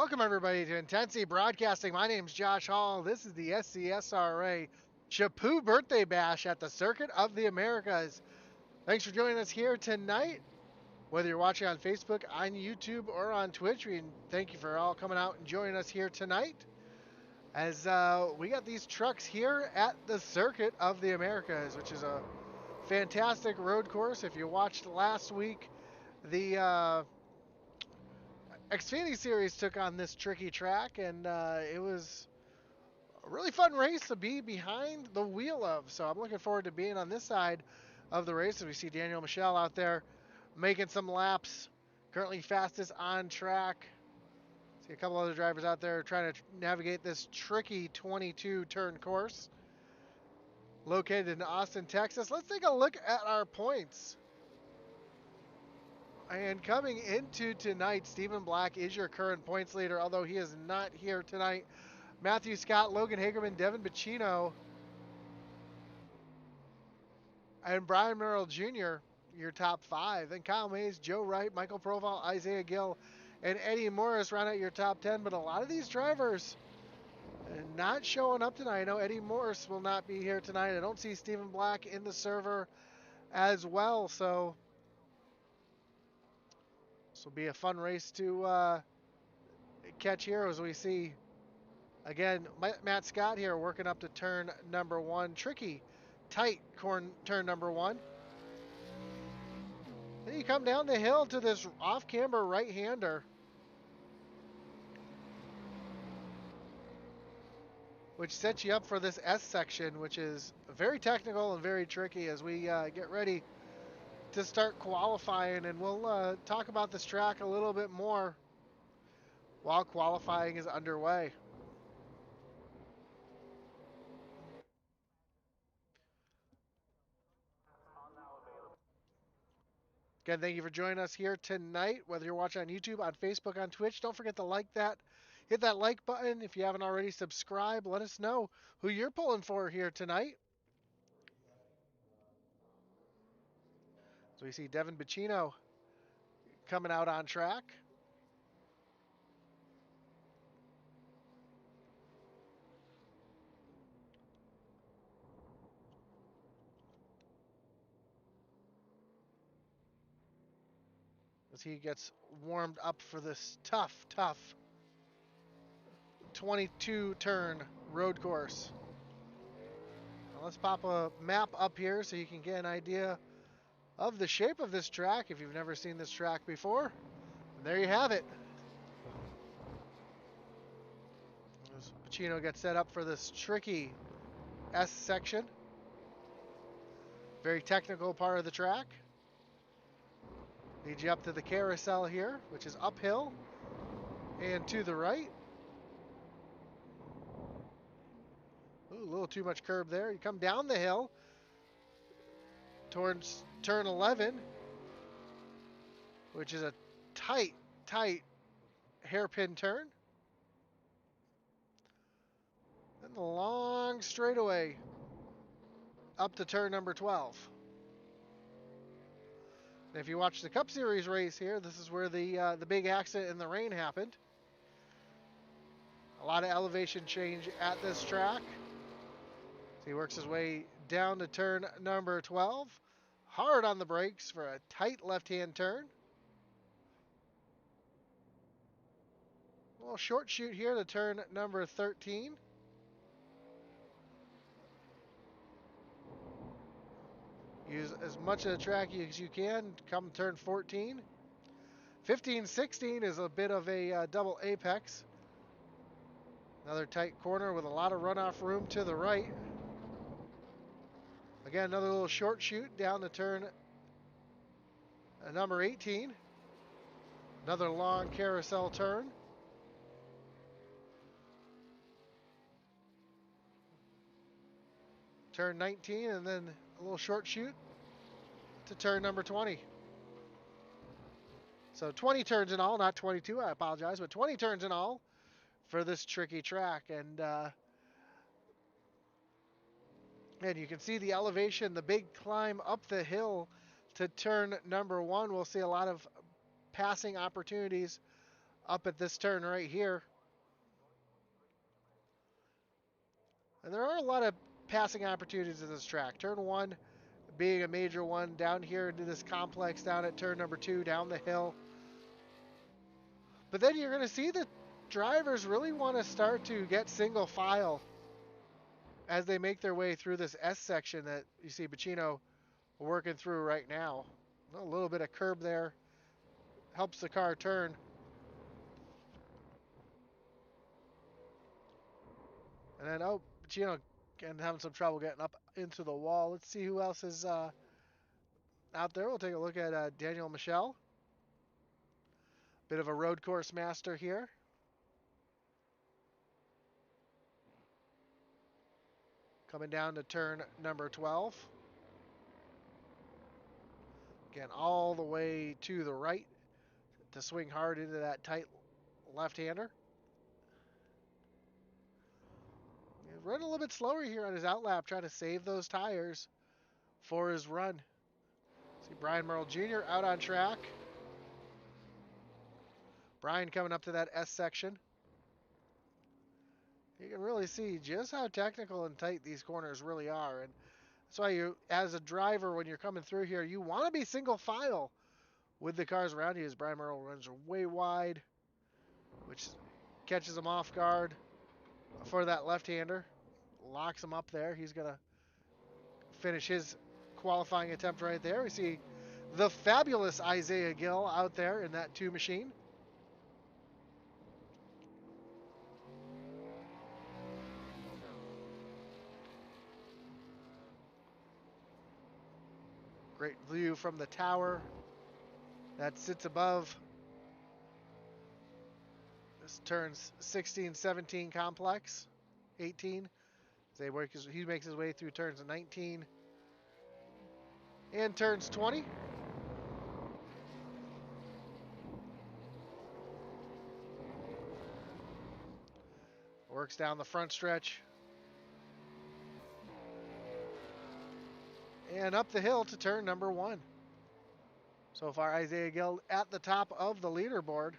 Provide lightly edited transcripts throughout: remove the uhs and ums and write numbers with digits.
Welcome, everybody, to Intensity Broadcasting. My name's Josh Hall. This is the SCSRA Chapoo Birthday Bash at the Circuit of the Americas. Thanks for joining us here tonight. Whether you're watching on Facebook, on YouTube, or on Twitch, we thank you for all coming out and joining us here tonight. As we got these trucks here at the Circuit of the Americas, which is a fantastic road course. If you watched last week, the Xfinity Series took on this tricky track, and it was a really fun race to be behind the wheel of. So I'm looking forward to being on this side of the race as we see Daniel Michel out there making some laps, currently fastest on track. See a couple other drivers out there trying to navigate this tricky 22 turn course located in Austin, Texas. Let's take a look at our points. And coming into tonight, Stephen Black is your current points leader, although he is not here tonight. Matthew Scott, Logan Hagerman, Devin Bacino, and Brian Merrill Jr., your top five. Then Kyle Mays, Joe Wright, Michael Proval, Isaiah Gill, and Eddie Morris round out your top 10. But a lot of these drivers not showing up tonight. I know Eddie Morris will not be here tonight. I don't see Stephen Black in the server as well, so this will be a fun race to catch here as we see, again, Matt Scott here working up to turn number one. Tricky, tight turn number one. Then you come down the hill to this off-camber right-hander, which sets you up for this S section, which is very technical and very tricky as we get ready to start qualifying. And we'll talk about this track a little bit more while qualifying is underway. Again, thank you for joining us here tonight, whether you're watching on YouTube, on Facebook, on Twitch. Don't forget to like that. Hit that like button. If you haven't already, subscribe. Let us know who you're pulling for here tonight. So we see Devin Bacino coming out on track. As he gets warmed up for this tough 22 turn road course. Now let's pop a map up here so you can get an idea of the shape of this track if you've never seen this track before. And there you have it. As Pacino gets set up for this tricky S section. Very technical part of the track. Leads you up to the carousel here, which is uphill and to the right. Ooh, a little too much curb there. You come down the hill towards turn 11, which is a tight hairpin turn. Then the long straightaway up to turn number 12. And if you watch the Cup Series race here, this is where the big accident in the rain happened. A lot of elevation change at this track. So he works his way down to turn number 12. Hard on the brakes for a tight left-hand turn. A little short shoot here to turn number 13. Use as much of the track as you can come turn 14. 15, 16 is a bit of a double apex. Another tight corner with a lot of runoff room to the right. Again, another little short shoot down to turn number 18. Another long carousel turn. Turn 19, and then a little short shoot to turn number 20. So 20 turns in all, not 22, I apologize, but 20 turns in all for this tricky track. And you can see the elevation, the big climb up the hill to turn number 1. We'll see a lot of passing opportunities up at this turn right here. And there are a lot of passing opportunities at this track. Turn 1 being a major one, down here into this complex down at turn number 2, down the hill. But then you're going to see the drivers really want to start to get single file as they make their way through this S section that you see Bacino working through right now. A little bit of curb there helps the car turn. And then, Bacino having some trouble getting up into the wall. Let's see who else is out there. We'll take a look at Daniel Michel. Bit of a road course master here. Coming down to turn number 12. Again, all the way to the right to swing hard into that tight left-hander. He's running a little bit slower here on his outlap, trying to save those tires for his run. See Brian Merle Jr. out on track. Brian coming up to that S section. You can really see just how technical and tight these corners really are. And that's why you, as a driver, when you're coming through here, you want to be single file with the cars around you as Brian Merle runs way wide, which catches him off guard for that left-hander. Locks him up there. He's going to finish his qualifying attempt right there. We see the fabulous Isaiah Gill out there in that 2 machine. Great view from the tower that sits above this turns 16, 17 complex, 18. He makes his way through turns 19 and turns 20. Works down the front stretch and up the hill to turn number 1. So far, Isaiah Gill at the top of the leaderboard.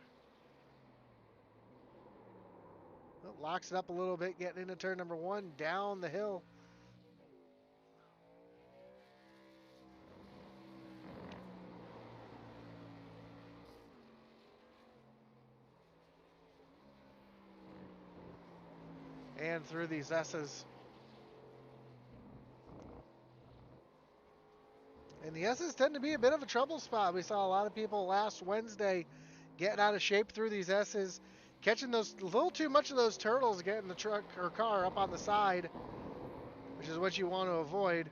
Well, locks it up a little bit, getting into turn number 1, down the hill. And through these S's. And the S's tend to be a bit of a trouble spot. We saw a lot of people last Wednesday getting out of shape through these S's, catching those a little too much of those turtles, getting the truck or car up on the side, which is what you want to avoid.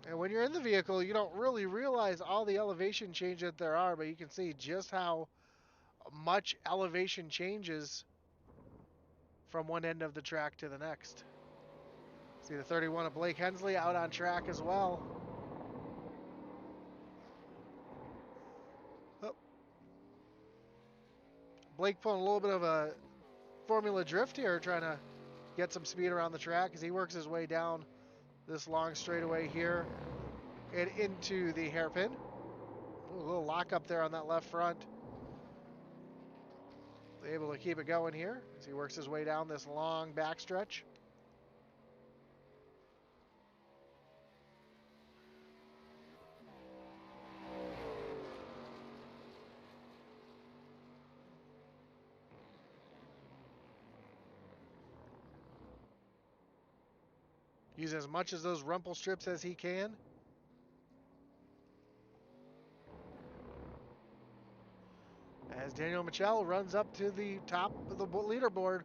And when you're in the vehicle, you don't really realize all the elevation change that there are, but you can see just how much elevation changes from one end of the track to the next. See the 31 of Blake Hensley out on track as well. Oh. Blake pulling a little bit of a formula drift here, trying to get some speed around the track as he works his way down this long straightaway here and into the hairpin. Ooh, a little lock up there on that left front. Able to keep it going here as he works his way down this long backstretch. Use as much of those rumple strips as he can. As Daniel Michel runs up to the top of the leaderboard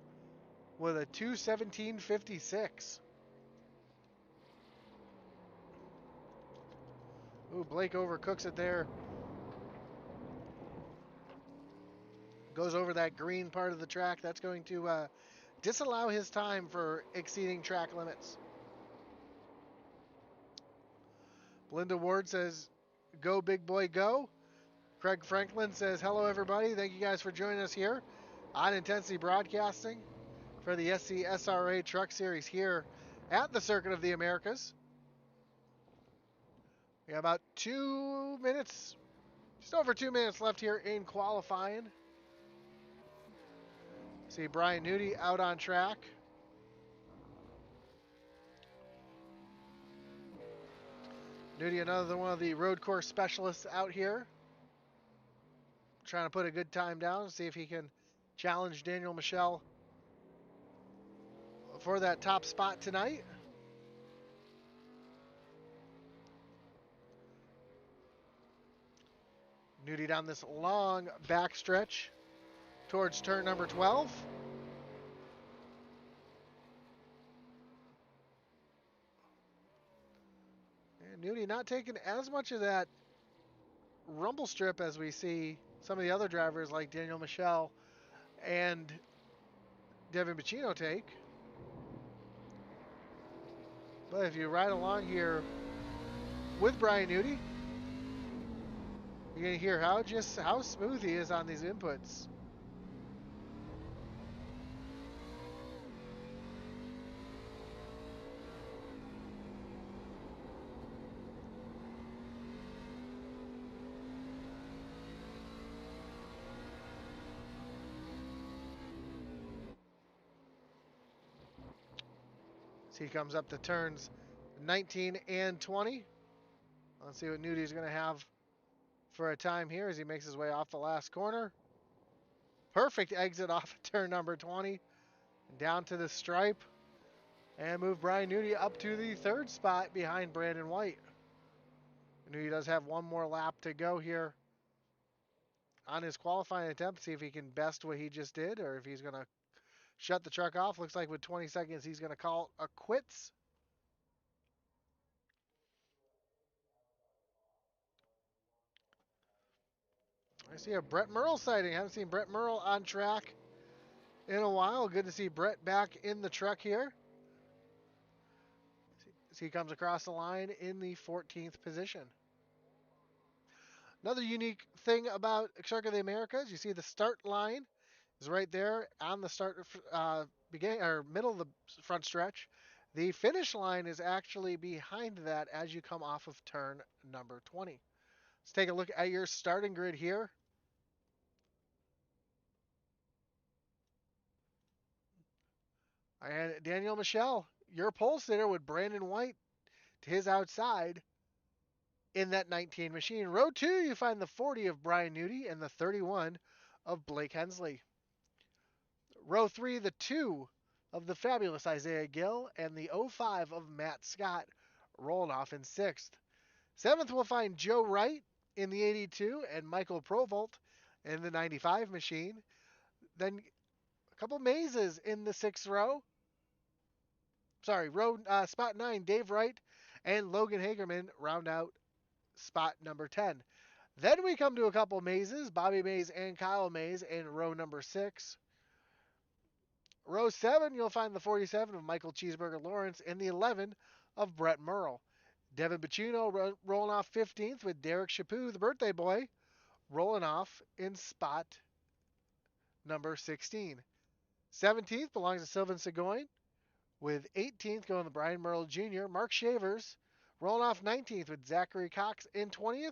with a 2:17.56. Ooh, Blake overcooks it there. Goes over that green part of the track. That's going to disallow his time for exceeding track limits. Belinda Ward says, "Go, big boy, go." Craig Franklin says, "Hello, everybody. Thank you guys for joining us here on Intensity Broadcasting for the SCSRA Truck Series here at the Circuit of the Americas." We have about 2 minutes, just over 2 minutes left here in qualifying. See Brian Nudie out on track. Nudie, another one of the road course specialists out here. Trying to put a good time down, see if he can challenge Daniel Michel for that top spot tonight. Nudie down this long backstretch towards turn number 12. And Nudie not taking as much of that rumble strip as we see some of the other drivers like Daniel Michel and Devin Bacino take. But if you ride along here with Brian Nudie, you're going to hear how smooth he is on these inputs. So he comes up to turns 19 and 20. Let's see what Nudie's going to have for a time here as he makes his way off the last corner. Perfect exit off of turn number 20. Down to the stripe. And move Brian Nudie up to the third spot behind Brandon White. Nudie does have one more lap to go here on his qualifying attempt. See if he can best what he just did or if he's going to shut the truck off. Looks like with 20 seconds he's going to call it a quits. I see a Brett Merle sighting. I haven't seen Brett Merle on track in a while. Good to see Brett back in the truck here. As he comes across the line in the 14th position. Another unique thing about Circuit of the Americas, you see the start line is right there on the start beginning or middle of the front stretch. The finish line is actually behind that as you come off of turn number 20. Let's take a look at your starting grid here. I had Daniel Michel, your pole sitter with Brandon White to his outside in that 19 machine. Row 2, you find the 40 of Brian Nudie and the 31 of Blake Hensley. Row 3, the 2 of the fabulous Isaiah Gill and the 05 of Matt Scott rolling off in 6th. 7th, we'll find Joe Wright in the 82 and Michael Provolt in the 95 machine. Then a couple mazes in the 6th row. Spot 9, Dave Wright and Logan Hagerman round out spot number 10. Then we come to a couple mazes, Bobby Mays and Kyle Mays in row number 6. Row 7, you'll find the 47 of Michael Cheeseburger Lawrence and the 11 of Brett Merle. Devin Bacino rolling off 15th with Derek Chaput, the birthday boy, rolling off in spot number 16. 17th belongs to Sylvan Seguin, with 18th going to Brian Merle Jr. Mark Shavers rolling off 19th with Zachary Cox in 20th.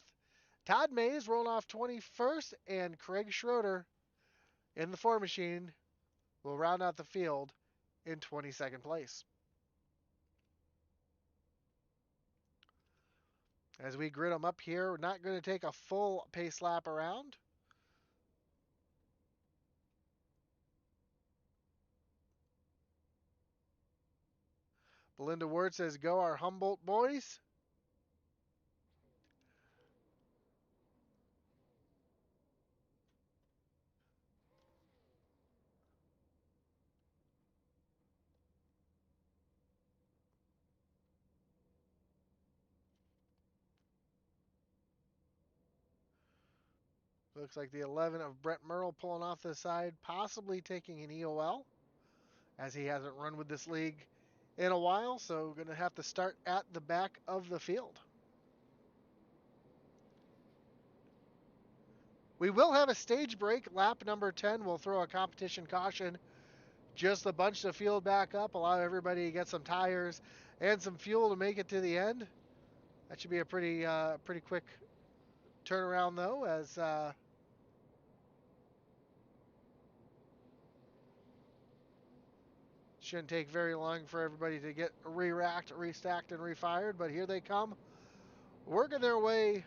Todd Mays rolling off 21st, and Craig Schroeder in the 4 machine will round out the field in 22nd place. As we grid them up here, we're not going to take a full pace lap around. Belinda Ward says, go our Humboldt boys. Looks like the 11 of Brett Merle pulling off the side, possibly taking an EOL, as he hasn't run with this league in a while, so going to have to start at the back of the field. We will have a stage break. Lap number 10, we'll throw a competition caution, just a bunch the field back up, allow everybody to get some tires and some fuel to make it to the end. That should be a pretty quick turnaround, though, as Shouldn't take very long for everybody to get re-racked, restacked, and refired, but here they come, working their way,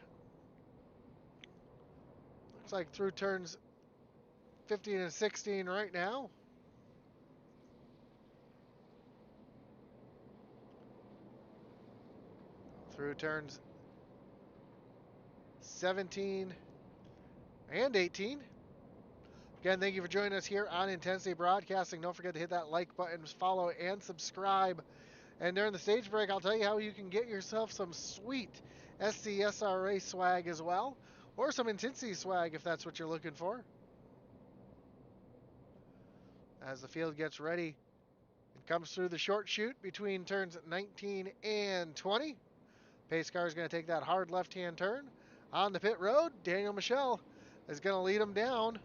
looks like through turns 15 and 16 right now. Through turns 17 and 18. Again, thank you for joining us here on Intensity Broadcasting. Don't forget to hit that like button, follow, and subscribe. And during the stage break, I'll tell you how you can get yourself some sweet SCSRA swag as well, or some Intensity swag if that's what you're looking for. As the field gets ready, it comes through the short chute between turns 19 and 20. Pace car is going to take that hard left-hand turn on the pit road. Daniel Michel is going to lead him down.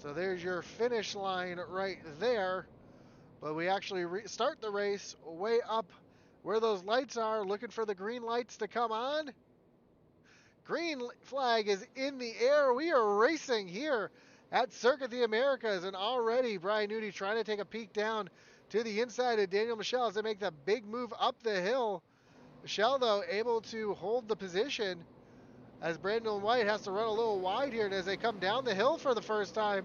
So there's your finish line right there. But we actually start the race way up where those lights are, looking for the green lights to come on. Green flag is in the air. We are racing here at Circuit of the Americas, and already Brian Newty trying to take a peek down to the inside of Daniel Michel as they make the big move up the hill. Michel, though, able to hold the position as Brandon White has to run a little wide here, and as they come down the hill for the first time,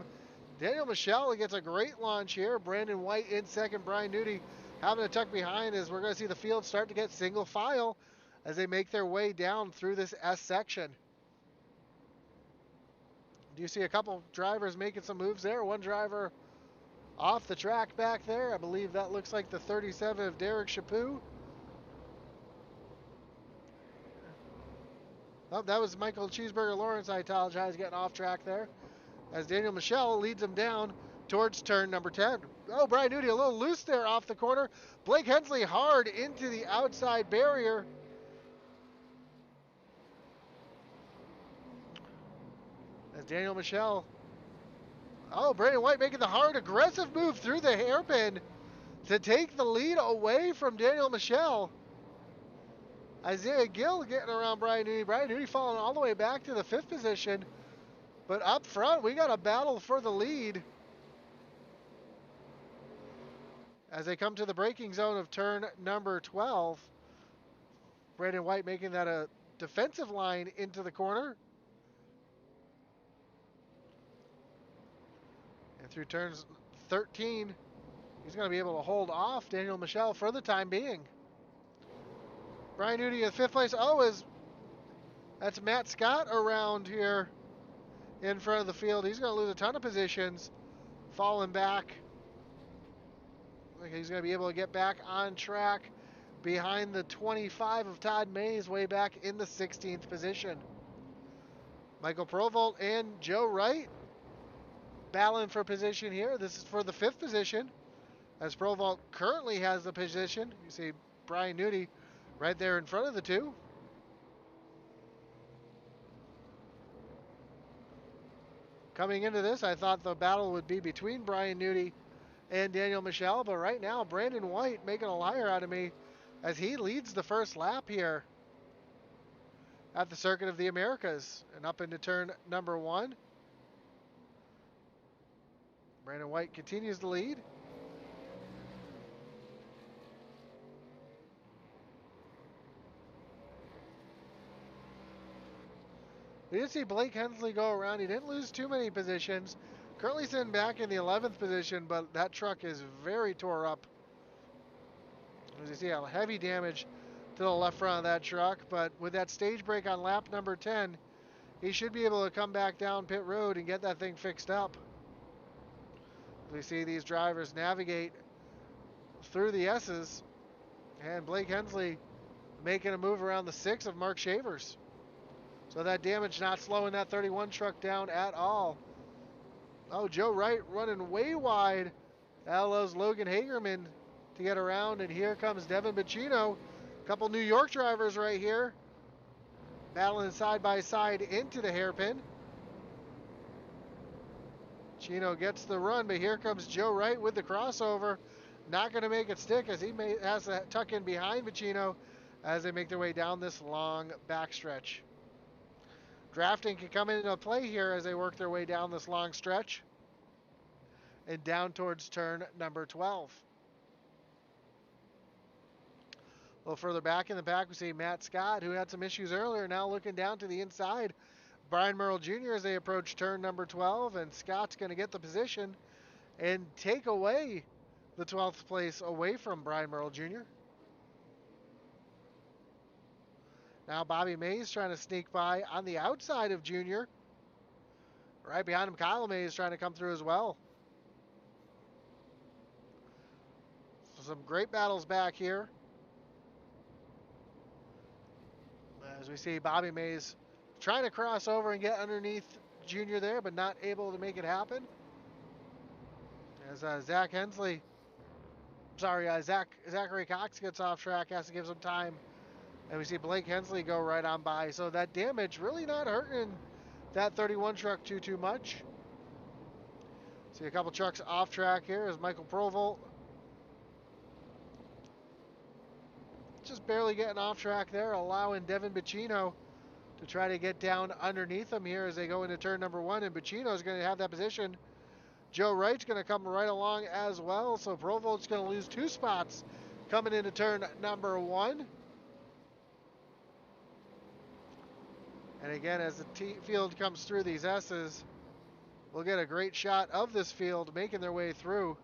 Daniel Michel gets a great launch here. Brandon White in second, Brian Newty having to tuck behind as we're going to see the field start to get single file as they make their way down through this S section. Do you see a couple drivers making some moves there? One driver off the track back there. I believe that looks like the 37 of Derek Chaput. Oh, that was Michael Cheeseburger Lawrence, I apologize, getting off track there. As Daniel Michel leads him down towards turn number 10. Oh, Brian Newty a little loose there off the corner. Blake Hensley hard into the outside barrier. As Daniel Michel. Oh, Brandon White making the hard, aggressive move through the hairpin to take the lead away from Daniel Michel. Isaiah Gill getting around Brian Newty. Brian Newty falling all the way back to the 5th position. But up front, we got a battle for the lead. As they come to the braking zone of turn number 12. Brandon White making that a defensive line into the corner. And through turns 13, he's going to be able to hold off Daniel Michel for the time being. Brian Newty in 5th place. Oh, that's Matt Scott around here in front of the field. He's going to lose a ton of positions, falling back. He's going to be able to get back on track behind the 25 of Todd Mays, way back in the 16th position. Michael Provolt and Joe Wright battling for position here. This is for the 5th position, as Provolt currently has the position. You see Brian Newty right there in front of the two. Coming into this, I thought the battle would be between Brian Newty and Daniel Michel, but right now Brandon White making a liar out of me as he leads the first lap here at the Circuit of the Americas and up into turn number 1. Brandon White continues to lead. We did see Blake Hensley go around. He didn't lose too many positions. Currently sitting back in the 11th position, but that truck is very tore up. As you see, how heavy damage to the left front of that truck, but with that stage break on lap number 10, he should be able to come back down pit road and get that thing fixed up. We see these drivers navigate through the S's, and Blake Hensley making a move around the 6 of Mark Shavers. So that damage not slowing that 31 truck down at all. Oh, Joe Wright running way wide. That allows Logan Hagerman to get around, and here comes Devin Bacino. A couple New York drivers right here battling side by side into the hairpin. Chino gets the run, but here comes Joe Wright with the crossover. Not going to make it stick as he has to tuck in behind Bacino as they make their way down this long backstretch. Drafting can come into play here as they work their way down this long stretch and down towards turn number 12. A little further back in the pack, we see Matt Scott, who had some issues earlier, now looking down to the inside. Brian Merle Jr. as they approach turn number 12, and Scott's going to get the position and take away the 12th place away from Brian Merle Jr. Now Bobby Mays trying to sneak by on the outside of Jr. Right behind him, Kyle Mays trying to come through as well. So some great battles back here. As we see Bobby Mays trying to cross over and get underneath Jr. there, but not able to make it happen. As Zachary Cox gets off track, has to give some time. And we see Blake Hensley go right on by. So that damage really not hurting that 31 truck too much. See a couple trucks off track here as Michael Provolt just barely getting off track there, allowing Devin Bacino to try to get down underneath him here as they go into turn number 1. And Bacino's going to have that position. Joe Wright's going to come right along as well. So Provolt's going to lose 2 spots coming into turn number 1. And again, as the field comes through these S's, we'll get a great shot of this field making their way through.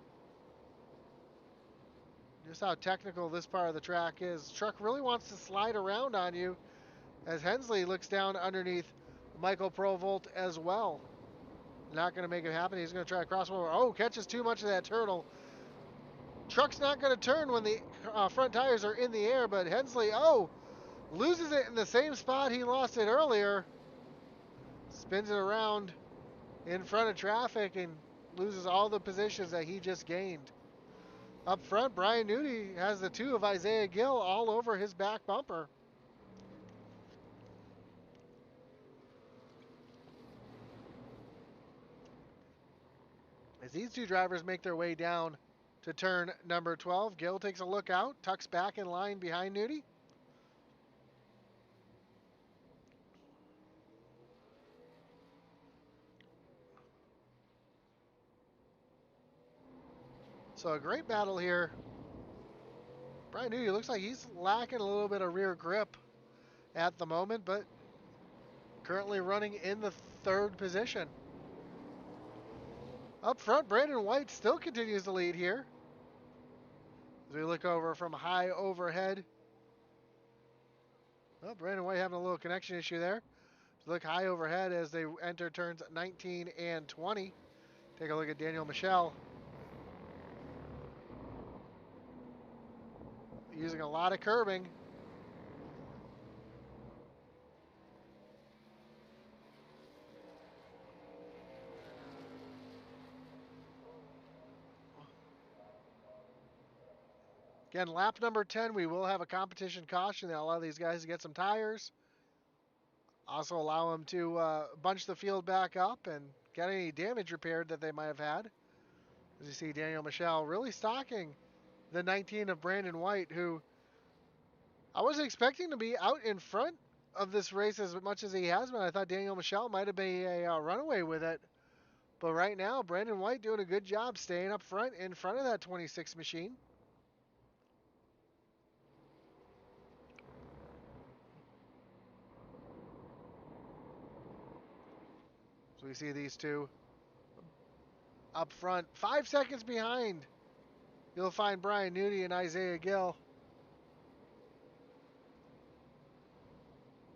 Just how technical this part of the track is. Truck really wants to slide around on you as Hensley looks down underneath Michael Provolt as well. Not going to make it happen. He's going to try to cross over. Oh, catches too much of that turtle. Truck's not going to turn when the front tires are in the air, but Hensley, loses it in the same spot he lost it earlier. Spins it around in front of traffic and loses all the positions that he just gained. Up front, Brian Nudie has the 2 of Isaiah Gill all over his back bumper. As these 2 drivers make their way down to turn number 12, Gill takes a look out, tucks back in line behind Nudie. So a great battle here. Brian Nudie looks like he's lacking a little bit of rear grip at the moment, but currently running in the 3rd position. Up front, Brandon White still continues to lead here. As we look over from high overhead. Well, Brandon White having a little connection issue there. Look high overhead as they enter turns 19 and 20. Take a look at Daniel Michelle. Using a lot of curbing. Again, lap number 10, we will have a competition caution that allow these guys to get some tires. Also allow them to bunch the field back up and get any damage repaired that they might have had. As you see Daniel Michelle really stalking the 19 of Brandon White, who I wasn't expecting to be out in front of this race as much as he has been. I thought Daniel Michelle might have been a runaway with it. But right now, Brandon White doing a good job staying up front in front of that 26 machine. So we see these 2 up front. 5 seconds behind, you'll find Brian Nudie and Isaiah Gill.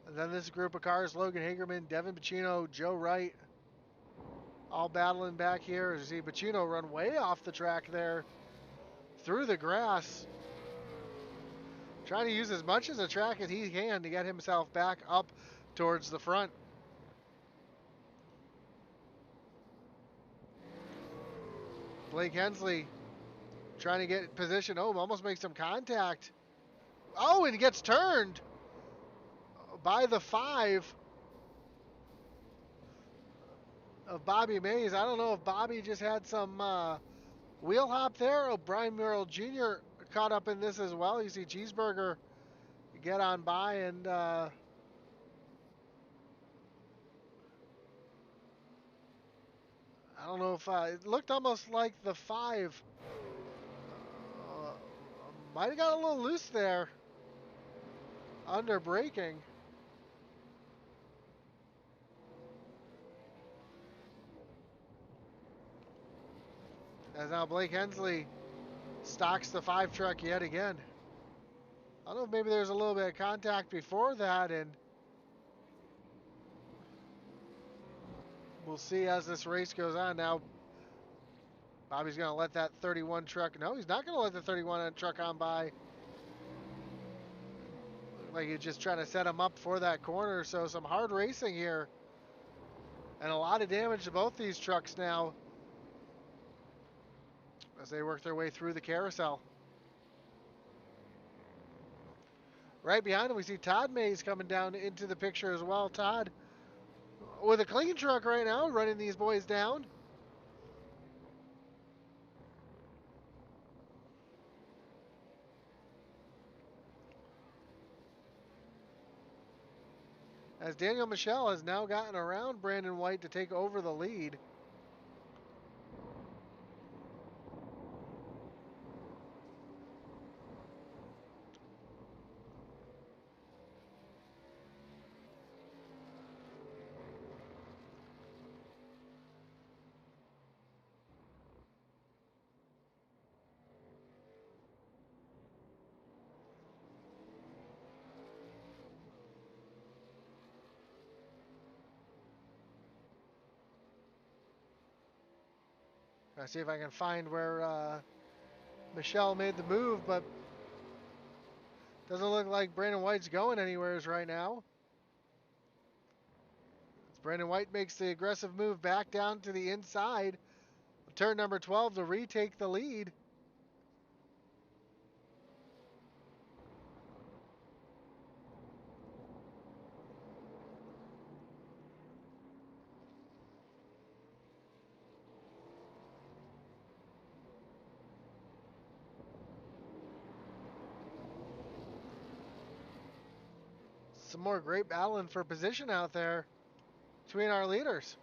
And then this group of cars, Logan Hagerman, Devin Bacino, Joe Wright, all battling back here. As you see Bacino run way off the track there through the grass. Trying to use as much of the track as he can to get himself back up towards the front. Blake Hensley trying to get position. Almost makes some contact. And he gets turned by the 5 of Bobby Mays. I don't know if Bobby just had some wheel hop there. Brian Merle Jr. caught up in this as well. You see Cheeseburger get on by and don't know if it looked almost like the 5 might have got a little loose there under braking. As now Blake Hensley stocks the 5 truck yet again. I don't know if maybe there's a little bit of contact before that, and we'll see as this race goes on. Now, Bobby's going to let that 31 truck, no, he's not going to let the 31 truck on by. Like he's just trying to set him up for that corner. So some hard racing here. And a lot of damage to both these trucks now as they work their way through the carousel. Right behind him, we see Todd Mays coming down into the picture as well. Todd with a clean truck right now, running these boys down. As Daniel Michel has now gotten around Brandon White to take over the lead. I'll see if I can find where Michelle made the move, but doesn't look like Brandon White's going anywhere right now. As Brandon White makes the aggressive move back down to the inside of turn number 12 to retake the lead. Some more great battling for position out there between our leaders.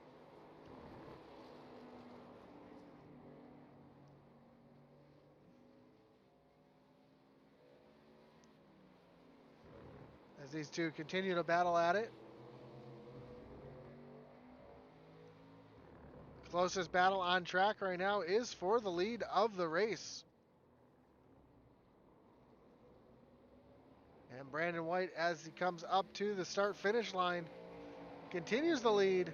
As these two continue to battle at it. Closest battle on track right now is for the lead of the race. And Brandon White, as he comes up to the start-finish line, continues the lead.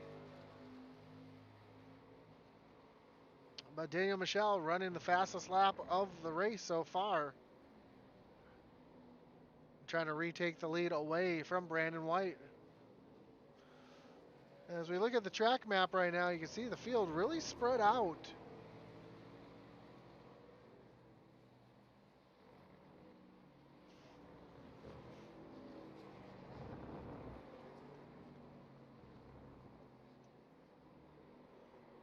But Daniel Michel running the fastest lap of the race so far. Trying to retake the lead away from Brandon White. As we look at the track map right now, you can see the field really spread out.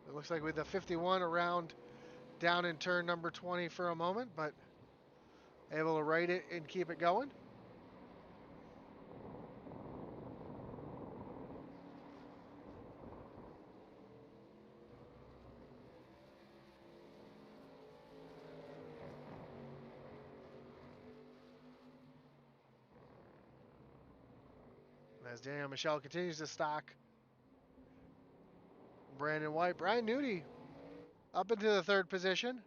It looks like with the 51 around down in turn number 20 for a moment, but able to right it and keep it going. As Daniel Michel continues to stock Brandon White. Brian Nudie up into the 3rd position.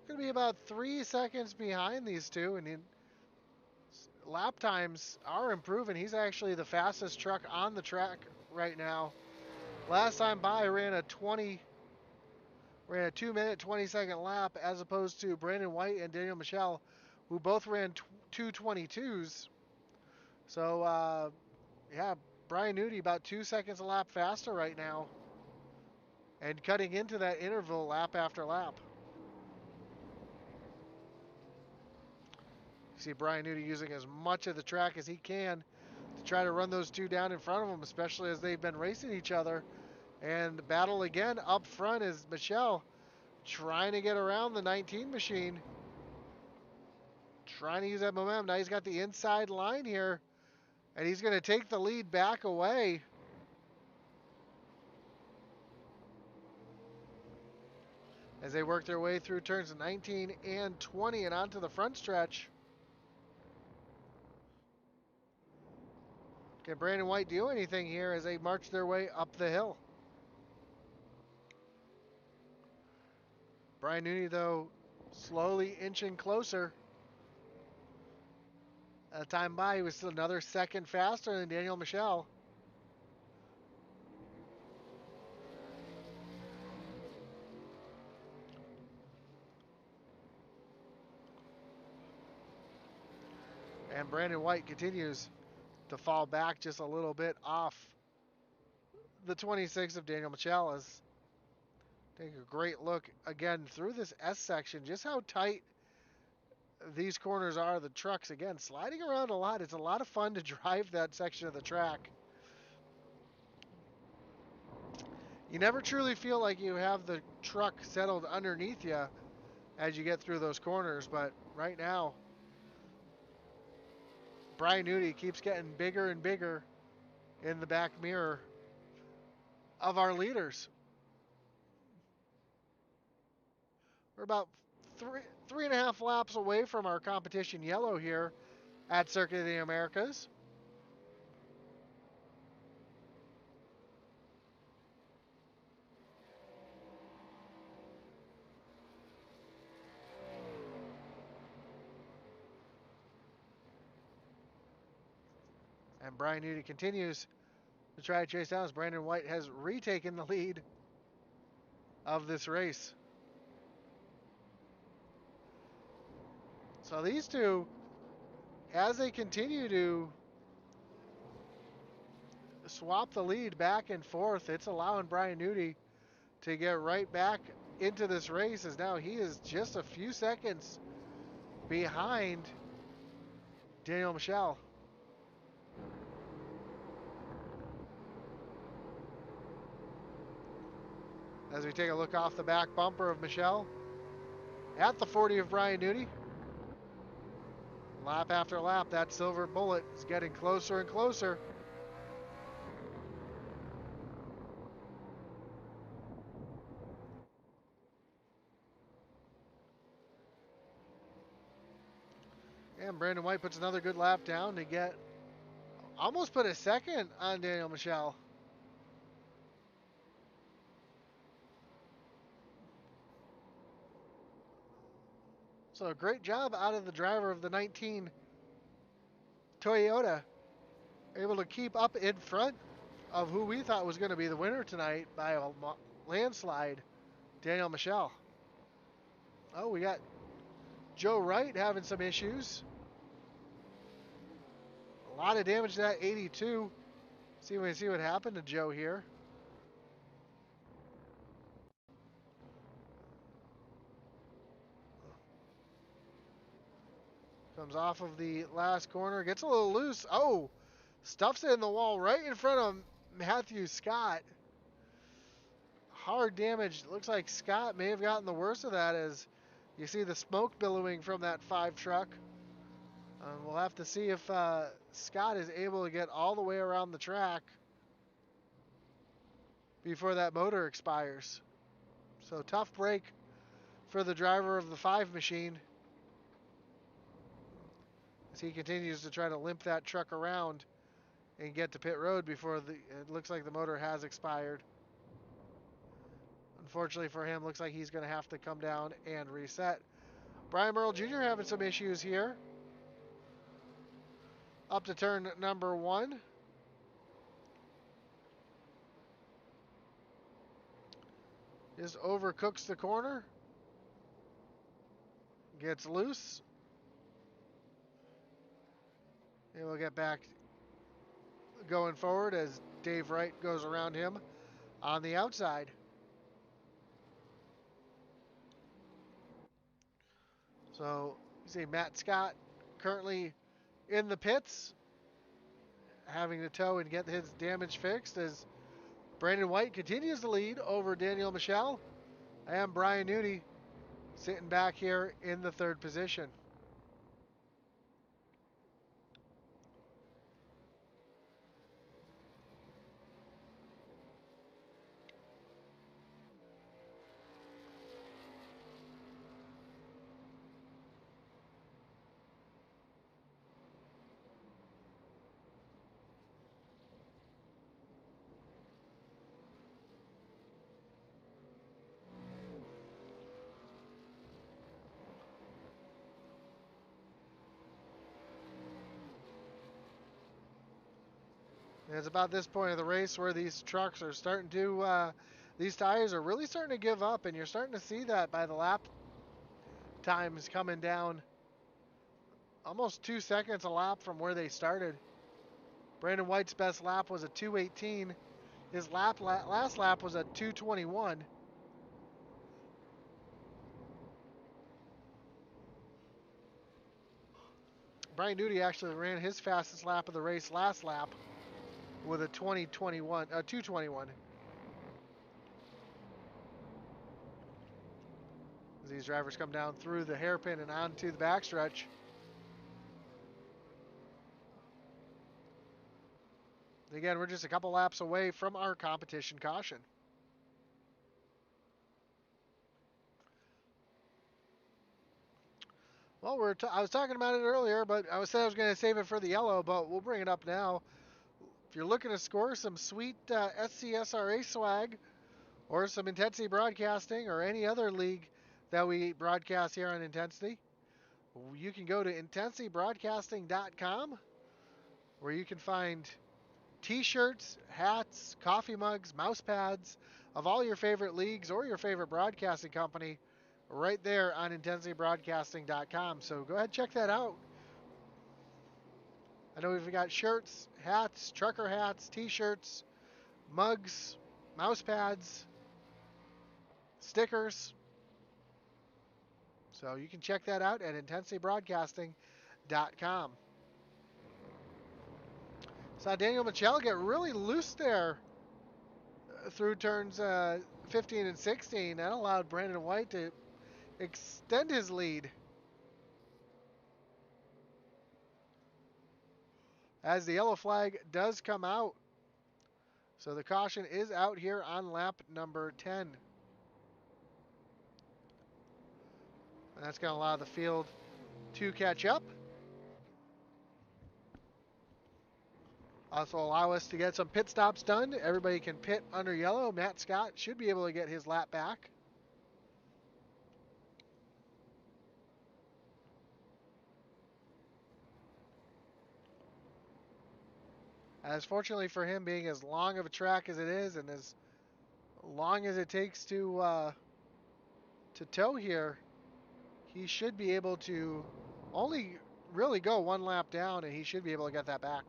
Going to be about 3 seconds behind these two, and lap times are improving. He's actually the fastest truck on the track right now. Last time by ran a 2-minute 20-second lap, as opposed to Brandon White and Daniel Michel, who both ran 2:22s. So yeah, Brian Nudie about 2 seconds a lap faster right now, and cutting into that interval lap after lap. You see Brian Nudie using as much of the track as he can to try to run those two down in front of him, especially as they've been racing each other. And the battle again up front is Michel trying to get around the 19 machine. Trying to use that momentum. Now he's got the inside line here, and he's going to take the lead back away. as they work their way through turns 19 and 20 and onto the front stretch. Can Brandon White do anything here as they march their way up the hill? Brian Nooney, though, slowly inching closer. At the time by, he was still another second faster than Daniel Michel. And Brandon White continues to fall back just a little bit off the 26 of Daniel Michel. As take a great look again through this S section, just how tight these corners are. The trucks, again, sliding around a lot. It's a lot of fun to drive that section of the track. You never truly feel like you have the truck settled underneath you as you get through those corners, but right now, Brian Nooney keeps getting bigger and bigger in the back mirror of our leaders. We're about three and a half laps away from our competition yellow here at Circuit of the Americas. And Brian Nooney continues to try to chase down as Brandon White has retaken the lead of this race. So these two, as they continue to swap the lead back and forth, it's allowing Brian Nooney to get right back into this race, as now he is just a few seconds behind Daniel Michel. As we take a look off the back bumper of Michel at the 40 of Brian Nooney. Lap after lap, that silver bullet is getting closer and closer. And Brandon White puts another good lap down to get, almost put a second on Daniel Michel. So a great job out of the driver of the 19 Toyota, able to keep up in front of who we thought was going to be the winner tonight by a landslide, Daniel Michel. Oh, we got Joe Wright having some issues. A lot of damage to that 82. See what happened to Joe here. Comes off of the last corner, gets a little loose. Oh, stuffs it in the wall right in front of Matthew Scott. Hard damage. Looks like Scott may have gotten the worst of that as you see the smoke billowing from that 5 truck. We'll have to see if Scott is able to get all the way around the track before that motor expires. So tough break for the driver of the 5 machine as he continues to try to limp that truck around and get to pit road before it looks like the motor has expired. Unfortunately for him, looks like he's going to have to come down and reset. Brian Merle Jr. having some issues here. Up to turn number 1. Just overcooks the corner. Gets loose. And we'll get back going forward as Dave Wright goes around him on the outside. So you see Matt Scott currently in the pits, having to tow and get his damage fixed as Brandon White continues to lead over Daniel Michel, and Brian Nooney sitting back here in the 3rd position. And it's about this point of the race where these trucks are starting to, these tires are really starting to give up, and you're starting to see that by the lap times coming down almost 2 seconds a lap from where they started. Brandon White's best lap was a 2:18. His last lap was a 2:21. Brian Duty actually ran his fastest lap of the race last lap with a 2:21. As these drivers come down through the hairpin and onto the backstretch. Again, we're just a couple laps away from our competition caution. Well, I was talking about it earlier, but I said I was going to save it for the yellow, but we'll bring it up now. If you're looking to score some sweet SCSRA swag or some Intensity Broadcasting or any other league that we broadcast here on Intensity, you can go to intensitybroadcasting.com where you can find t-shirts, hats, coffee mugs, mouse pads of all your favorite leagues or your favorite broadcasting company right there on intensitybroadcasting.com. So go ahead and check that out. I know we've got shirts, hats, trucker hats, t-shirts, mugs, mouse pads, stickers. So you can check that out at intensitybroadcasting.com. Saw Daniel Michel get really loose there through turns 15 and 16. That allowed Brandon White to extend his lead. As the yellow flag does come out. So the caution is out here on lap number 10. And that's going to allow the field to catch up. Also allow us to get some pit stops done. Everybody can pit under yellow. Matt Scott should be able to get his lap back. As fortunately for him, being as long of a track as it is and as long as it takes to tow here, he should be able to only really go one lap down, and he should be able to get that back.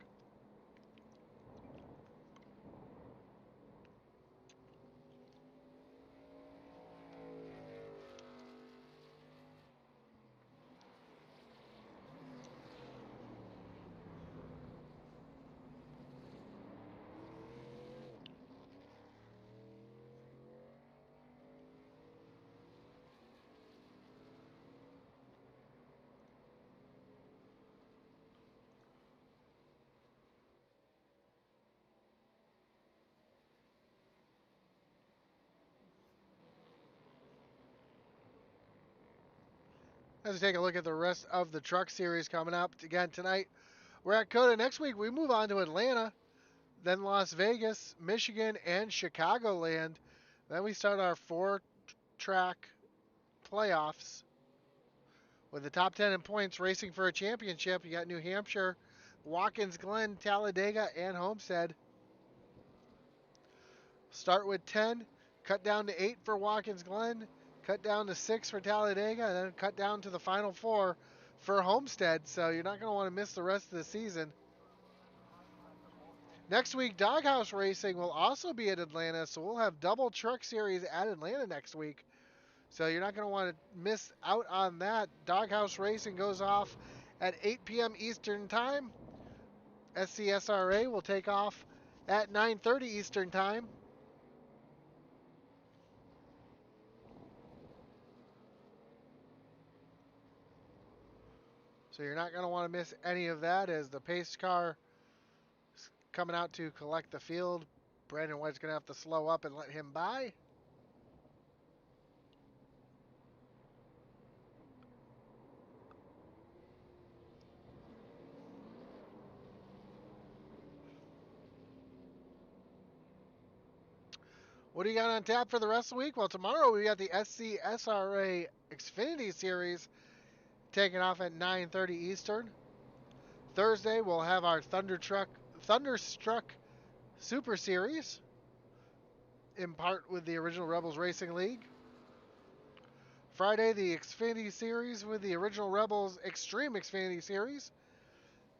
Let's take a look at the rest of the truck series coming up. Again, tonight we're at COTA. Next week we move on to Atlanta, then Las Vegas, Michigan, and Chicagoland. Then we start our 4-track playoffs with the top 10 in points racing for a championship. You got New Hampshire, Watkins Glen, Talladega, and Homestead. Start with 10, cut down to 8 for Watkins Glen, cut down to 6 for Talladega, and then cut down to the final 4 for Homestead. So you're not going to want to miss the rest of the season. Next week, Doghouse Racing will also be at Atlanta, so we'll have double truck series at Atlanta next week. So you're not going to want to miss out on that. Doghouse Racing goes off at 8 p.m. Eastern Time. SCSRA will take off at 9:30 Eastern Time. So you're not going to want to miss any of that as the pace car is coming out to collect the field. Brandon White's going to have to slow up and let him by. What do you got on tap for the rest of the week? Well, tomorrow we got the SCSRA Xfinity Series taking off at 9:30 Eastern. Thursday we'll have our Thunderstruck Super Series, in part with the original Rebels Racing League. Friday, the Xfinity Series with the original Rebels Extreme Xfinity Series.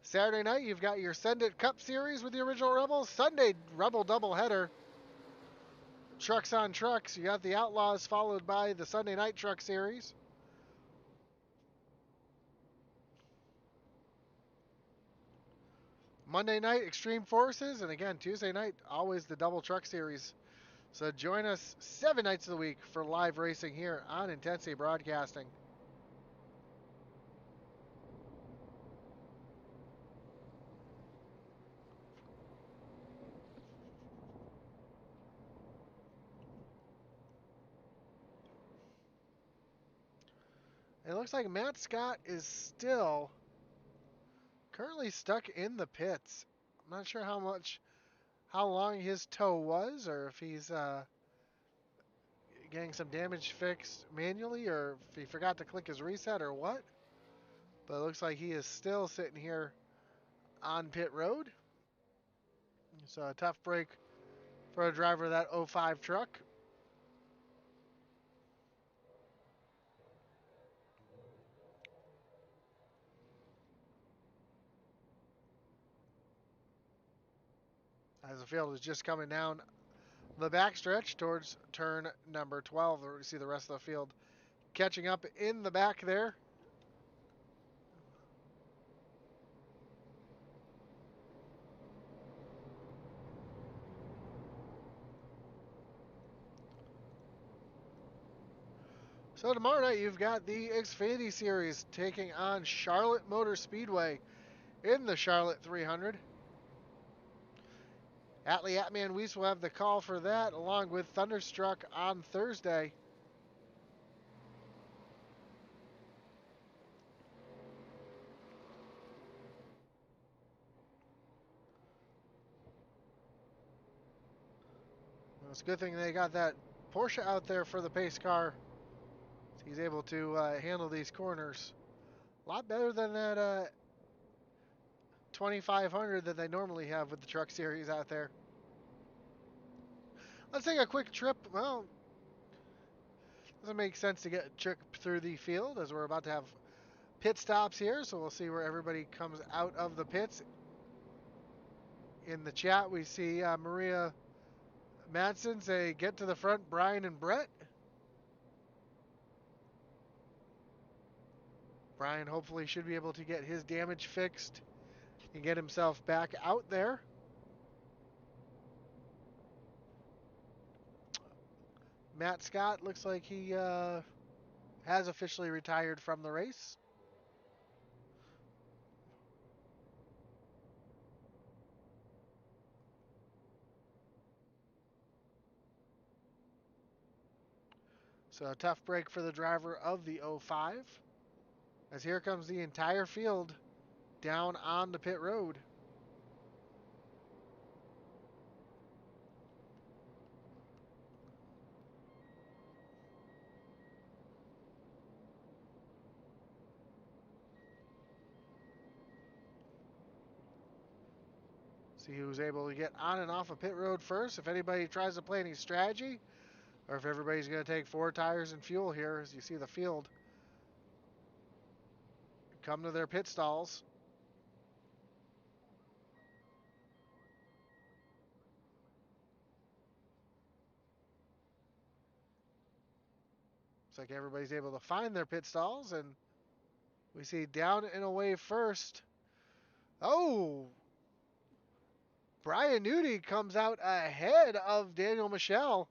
Saturday night, you've got your Send It Cup Series with the original Rebels. Sunday, Rebel doubleheader. Trucks on Trucks. You got the Outlaws followed by the Sunday Night Truck Series. Monday night, Extreme Forces. And again, Tuesday night, always the Double Truck Series. So join us 7 nights of the week for live racing here on Intensity Broadcasting. It looks like Matt Scott is still currently stuck in the pits. I'm not sure how long his tow was, or if he's getting some damage fixed manually, or if he forgot to click his reset, or what. But it looks like he is still sitting here on pit road. So a tough break for a driver of that '05 truck. As the field is just coming down the backstretch towards turn number 12. We see the rest of the field catching up in the back there. So tomorrow night you've got the Xfinity Series taking on Charlotte Motor Speedway in the Charlotte 300. Atlee Atman Weiss will have the call for that, along with Thunderstruck on Thursday. Well, it's a good thing they got that Porsche out there for the pace car. He's able to handle these corners a lot better than that 2500 that they normally have with the truck series out there. Let's take a quick trip. Well, doesn't make sense to get a trip through the field as we're about to have pit stops here, so we'll see where everybody comes out of the pits. In the chat, we see Maria Madsen say, get to the front, Brian and Brett. Brian hopefully should be able to get his damage fixed and get himself back out there. Matt Scott looks like he has officially retired from the race. So a tough break for the driver of the '05. As here comes the entire field down on the pit road. See who's able to get on and off a pit road first. If anybody tries to play any strategy, or if everybody's going to take 4 tires and fuel here, as you see the field come to their pit stalls. Looks like everybody's able to find their pit stalls, and we see down and away first. Oh, Brian Nudie comes out ahead of Daniel Michelle.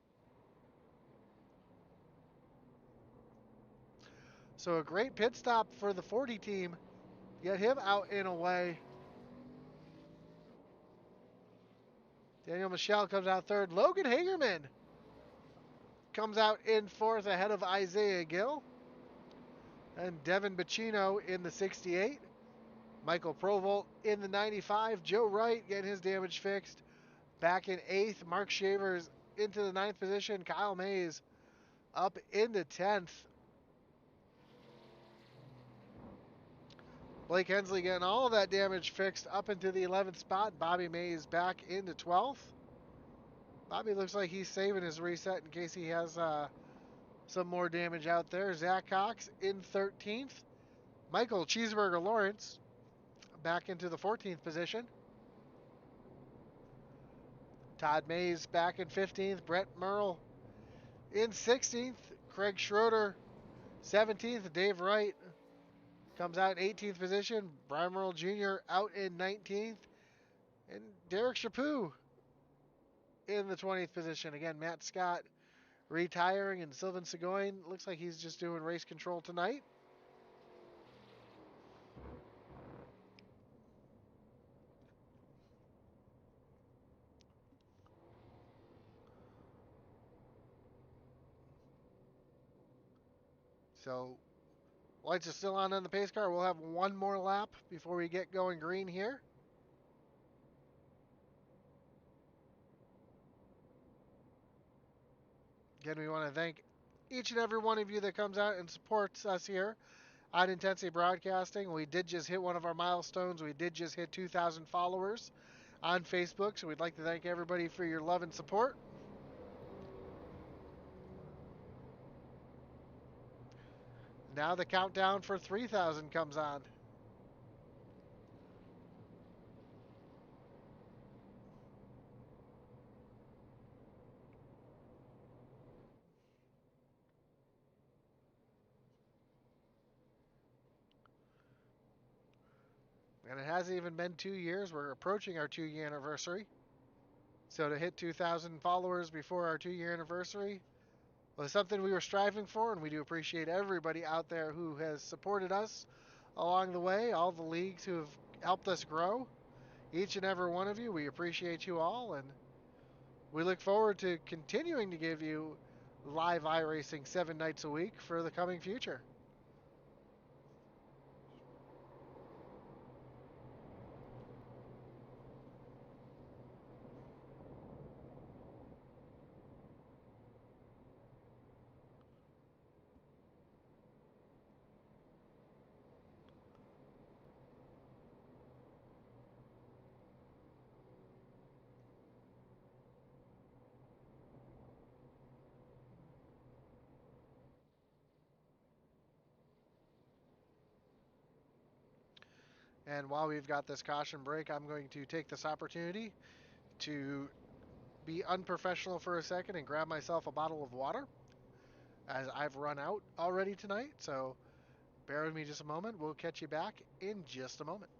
So a great pit stop for the 40 team. Get him out and away. Daniel Michelle comes out third. Logan Hagerman comes out in fourth ahead of Isaiah Gill. And Devin Bacino in the 68. Michael Provolt in the 95. Joe Wright getting his damage fixed. Back in 8th. Mark Shavers into the 9th position. Kyle Mays up into 10th. Blake Hensley getting all of that damage fixed up into the 11th spot. Bobby Mays back into 12th. Bobby looks like he's saving his reset in case he has some more damage out there. Zach Cox in 13th. Michael Cheeseburger Lawrence back into the 14th position. Todd Mays back in 15th. Brett Merle in 16th. Craig Schroeder 17th. Dave Wright comes out in 18th position. Brian Merle Jr. out in 19th. And Derek Chaput in the 20th position. Again, Matt Scott retiring, and Sylvan Seguin looks like he's just doing race control tonight. So lights are still on the pace car. We'll have one more lap before we get going green here. Again, we want to thank each and every one of you that comes out and supports us here on Intensity Broadcasting. We did just hit one of our milestones. We did just hit 2,000 followers on Facebook, so we'd like to thank everybody for your love and support. Now the countdown for 3,000 comes on. And it hasn't even been 2 years. We're approaching our 2-year anniversary. So to hit 2,000 followers before our 2-year anniversary was something we were striving for, and we do appreciate everybody out there who has supported us along the way, all the leagues who have helped us grow. Each and every one of you, we appreciate you all, and we look forward to continuing to give you live iRacing 7 nights a week for the coming future. And while we've got this caution break, I'm going to take this opportunity to be unprofessional for a second and grab myself a bottle of water, as I've run out already tonight. So bear with me just a moment. We'll catch you back in just a moment.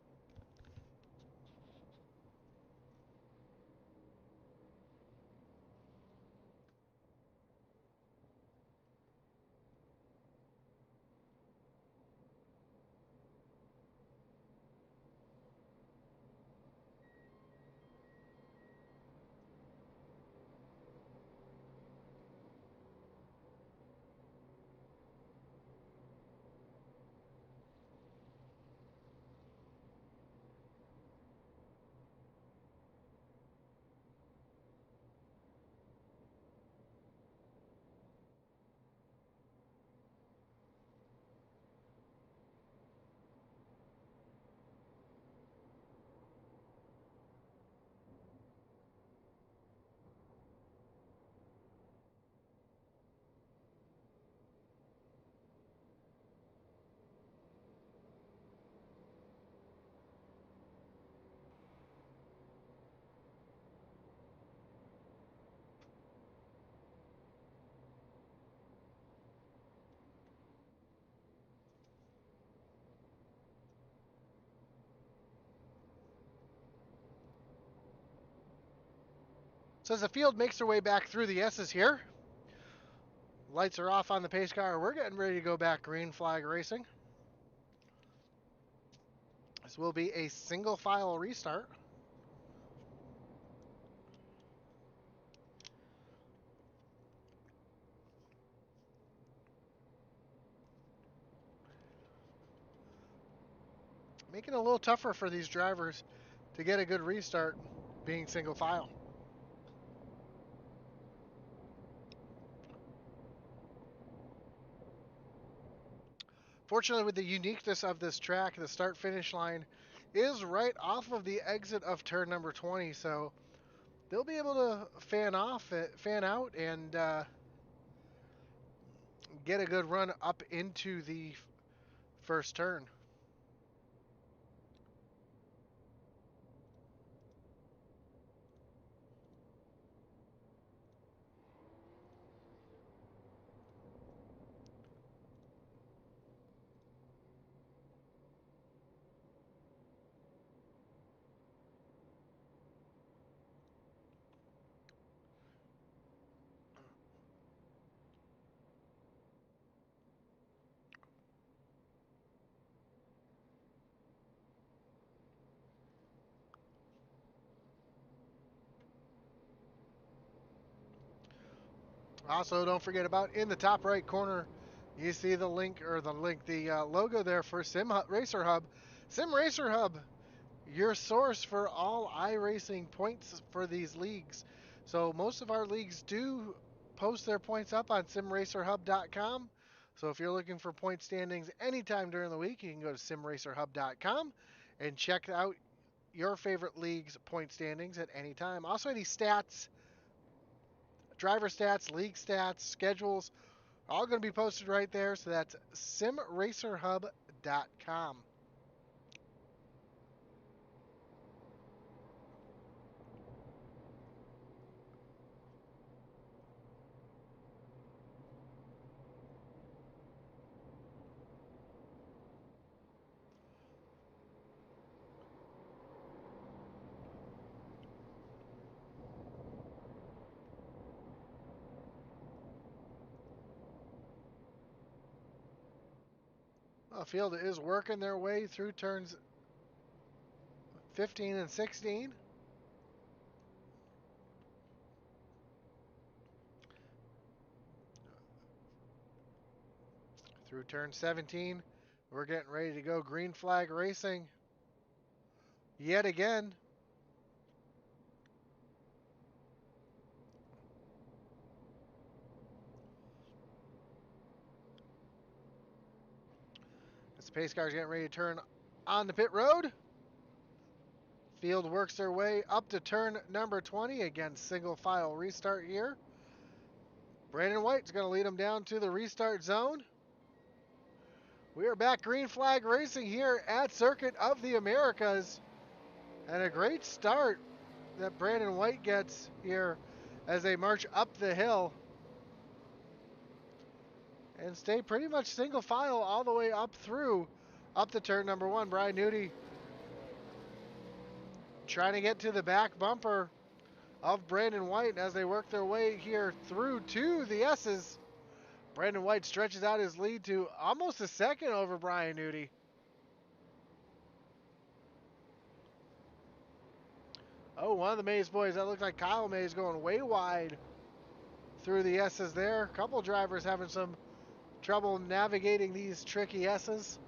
So as the field makes their way back through the S's here, lights are off on the pace car. We're getting ready to go back green flag racing. This will be a single file restart. Making it a little tougher for these drivers to get a good restart being single file. Fortunately, with the uniqueness of this track, the start-finish line is right off of the exit of turn number 20, so they'll be able to fan out, and get a good run up into the first turn. Also, don't forget about in the top right corner, you see the logo there for Racer Hub. Sim Racer Hub, your source for all iRacing points for these leagues. So most of our leagues do post their points up on simracerhub.com. So if you're looking for point standings anytime during the week, you can go to simracerhub.com and check out your favorite league's point standings at any time. Also, any stats, driver stats, league stats, schedules, all going to be posted right there. So that's simracerhub.com. The field is working their way through turns 15 and 16. Through turn 17, we're getting ready to go green flag racing yet again. As the pace cars getting ready to turn on the pit road. Field works their way up to turn number 20. Again, single file restart here. Brandon White's going to lead them down to the restart zone. We are back green flag racing here at Circuit of the Americas. And a great start that Brandon White gets here as they march up the hill and stay pretty much single file all the way up to turn number 1. Brian Nudie trying to get to the back bumper of Brandon White as they work their way here through to the S's. Brandon White stretches out his lead to almost a second over Brian Nudie. Oh, one of the Mays boys, that looked like Kyle Mays, going way wide through the S's there. A couple drivers having some trouble navigating these tricky S's.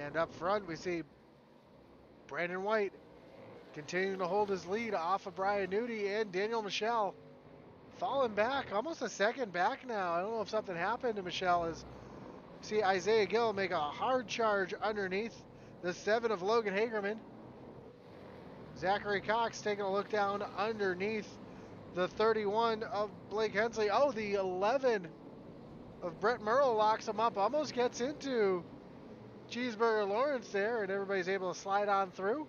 And up front, we see Brandon White continuing to hold his lead off of Brian Nudie, and Daniel Michel falling back, almost a second back now. I don't know if something happened to Michel as see Isaiah Gill make a hard charge underneath the 7 of Logan Hagerman. Zachary Cox taking a look down underneath the 31 of Blake Hensley. Oh, the 11 of Brett Merle locks him up, almost gets into Cheeseburger Lawrence there, and everybody's able to slide on through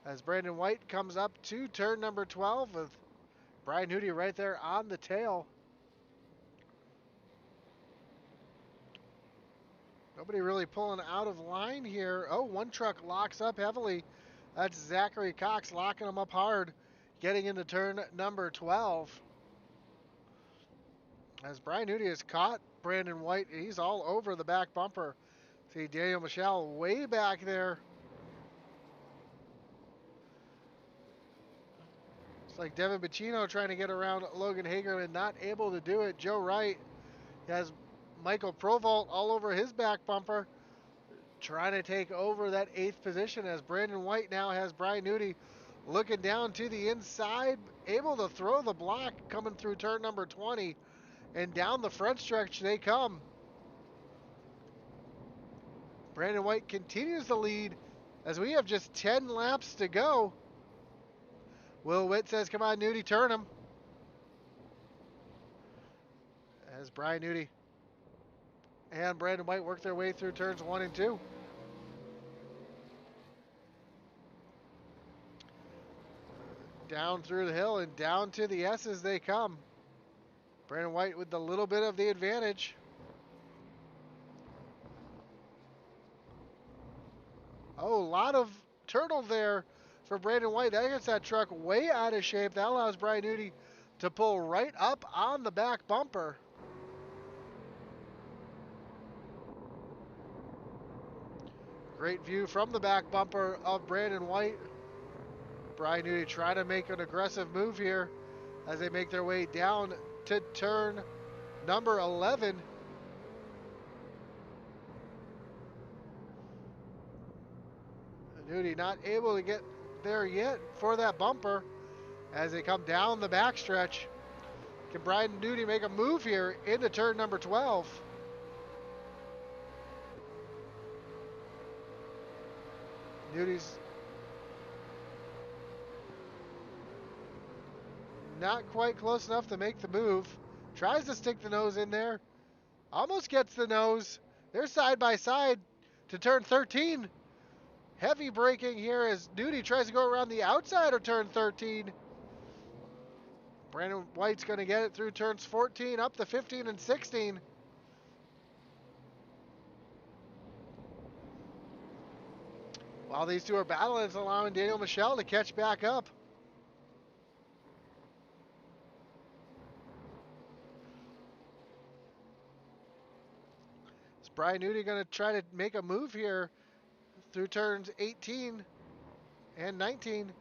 as Brandon White comes up to turn number 12 with Brian Nudie right there on the tail. Nobody really pulling out of line here. Oh, one truck locks up heavily. That's Zachary Cox locking him up hard, getting into turn number 12. As Brian Nudie has caught Brandon White, he's all over the back bumper. See Daniel Michel way back there. It's like Devin Bacino trying to get around Logan Hager and not able to do it. Joe Wright has Michael Provolt all over his back bumper, trying to take over that 8th position as Brandon White now has Brian Nudie looking down to the inside, able to throw the block coming through turn number 20, and down the front stretch they come. Brandon White continues to lead as we have just 10 laps to go. Will Witt says, come on, Nudie, turn him. As Brian Nudie and Brandon White work their way through turns 1 and 2. Down through the hill and down to the S's they come. Brandon White with a little bit of the advantage. Oh, a lot of turtle there for Brandon White. That gets that truck way out of shape. That allows Brian Nudie to pull right up on the back bumper. Great view from the back bumper of Brandon White. Brian Nudie trying to make an aggressive move here as they make their way down to turn number 11. Nudie not able to get there yet for that bumper as they come down the backstretch. Can Brian Nudie make a move here into turn number 12? Nudie's not quite close enough to make the move. Tries to stick the nose in there. Almost gets the nose. They're side by side to turn 13. Heavy braking here as Nudie tries to go around the outside of turn 13. Brandon White's going to get it through turns 14 up to 15 and 16. While these two are battling, it's allowing Daniel Michel to catch back up. Is Brian Nudie going to try to make a move here through turns 18 and 19?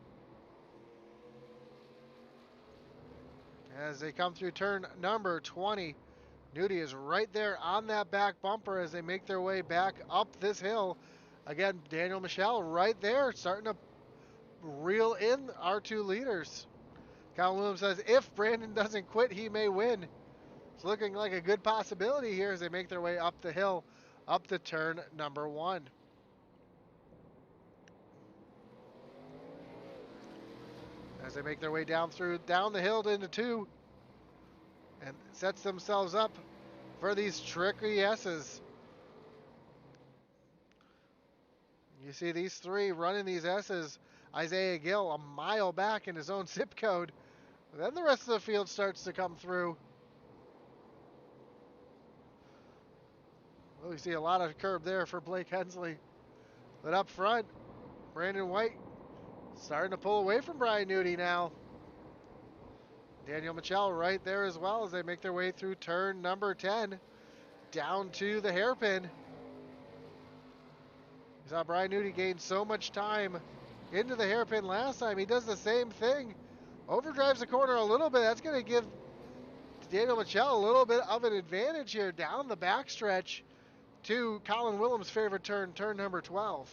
As they come through turn number 20, Nudie is right there on that back bumper as they make their way back up this hill. Again, Daniel Michel right there starting to reel in our two leaders. Colin Williams says if Brandon doesn't quit, he may win. It's looking like a good possibility here as they make their way up the hill, up to turn number 1. As they make their way down the hill into 2 and sets themselves up for these tricky S's. You see these three running these S's. Isaiah Gill a mile back in his own zip code. Then the rest of the field starts to come through. Well, we see a lot of curb there for Blake Hensley. But up front, Brandon White starting to pull away from Brian Nudie now. Daniel Michel right there as well as they make their way through turn number 10 down to the hairpin. You saw Brian Nudie gain so much time into the hairpin last time. He does the same thing. Overdrives the corner a little bit. That's going to give Daniel Michel a little bit of an advantage here down the backstretch to Colin Williams' favorite turn, turn number 12.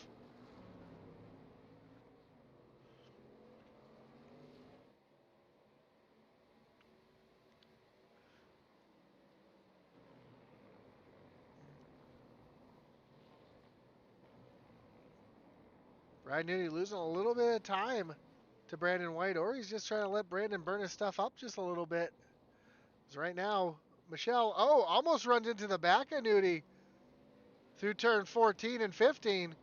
Brian Nudie losing a little bit of time to Brandon White, or he's just trying to let Brandon burn his stuff up just a little bit. Because right now, Michel, almost runs into the back of Nudie through turn 14 and 15.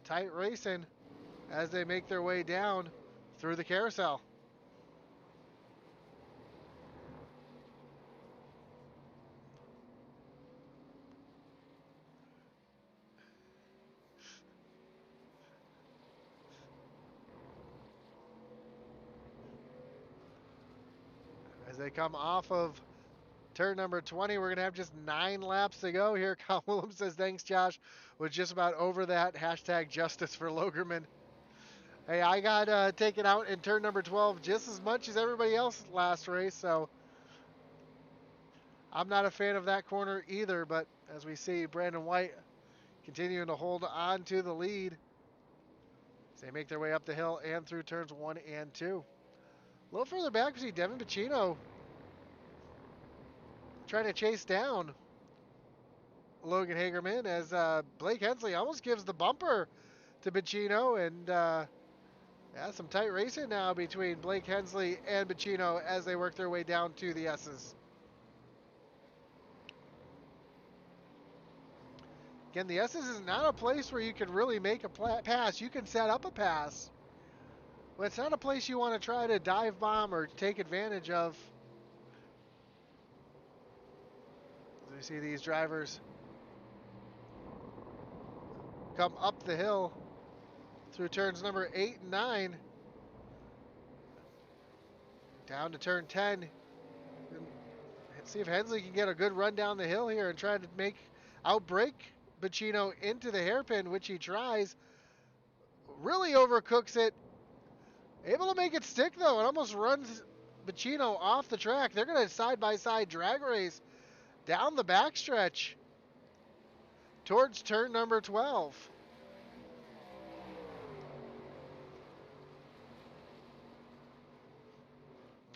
Tight racing as they make their way down through the carousel. As they come off of turn number 20, we're going to have just 9 laps to go here. Colin Williams says, thanks, Josh. Was just about over that. Hashtag justice for Logerman. Hey, I got taken out in turn number 12 just as much as everybody else last race, so I'm not a fan of that corner either. But as we see, Brandon White continuing to hold on to the lead as they make their way up the hill and through turns 1 and 2. A little further back, we see Devin Pacino trying to chase down Logan Hagerman as Blake Hensley almost gives the bumper to Bacino, and yeah, some tight racing now between Blake Hensley and Bacino as they work their way down to the S's. Again, the S's is not a place where you can really make a pass. You can set up a pass, but it's not a place you want to try to dive bomb or take advantage of. As we see these drivers come up the hill through turns number 8 and 9, down to turn 10. And see if Hensley can get a good run down the hill here and try to outbrake Bacino into the hairpin, which he tries. Really overcooks it. Able to make it stick though. It almost runs Bacino off the track. They're going to side-by-side drag race down the backstretch towards turn number 12.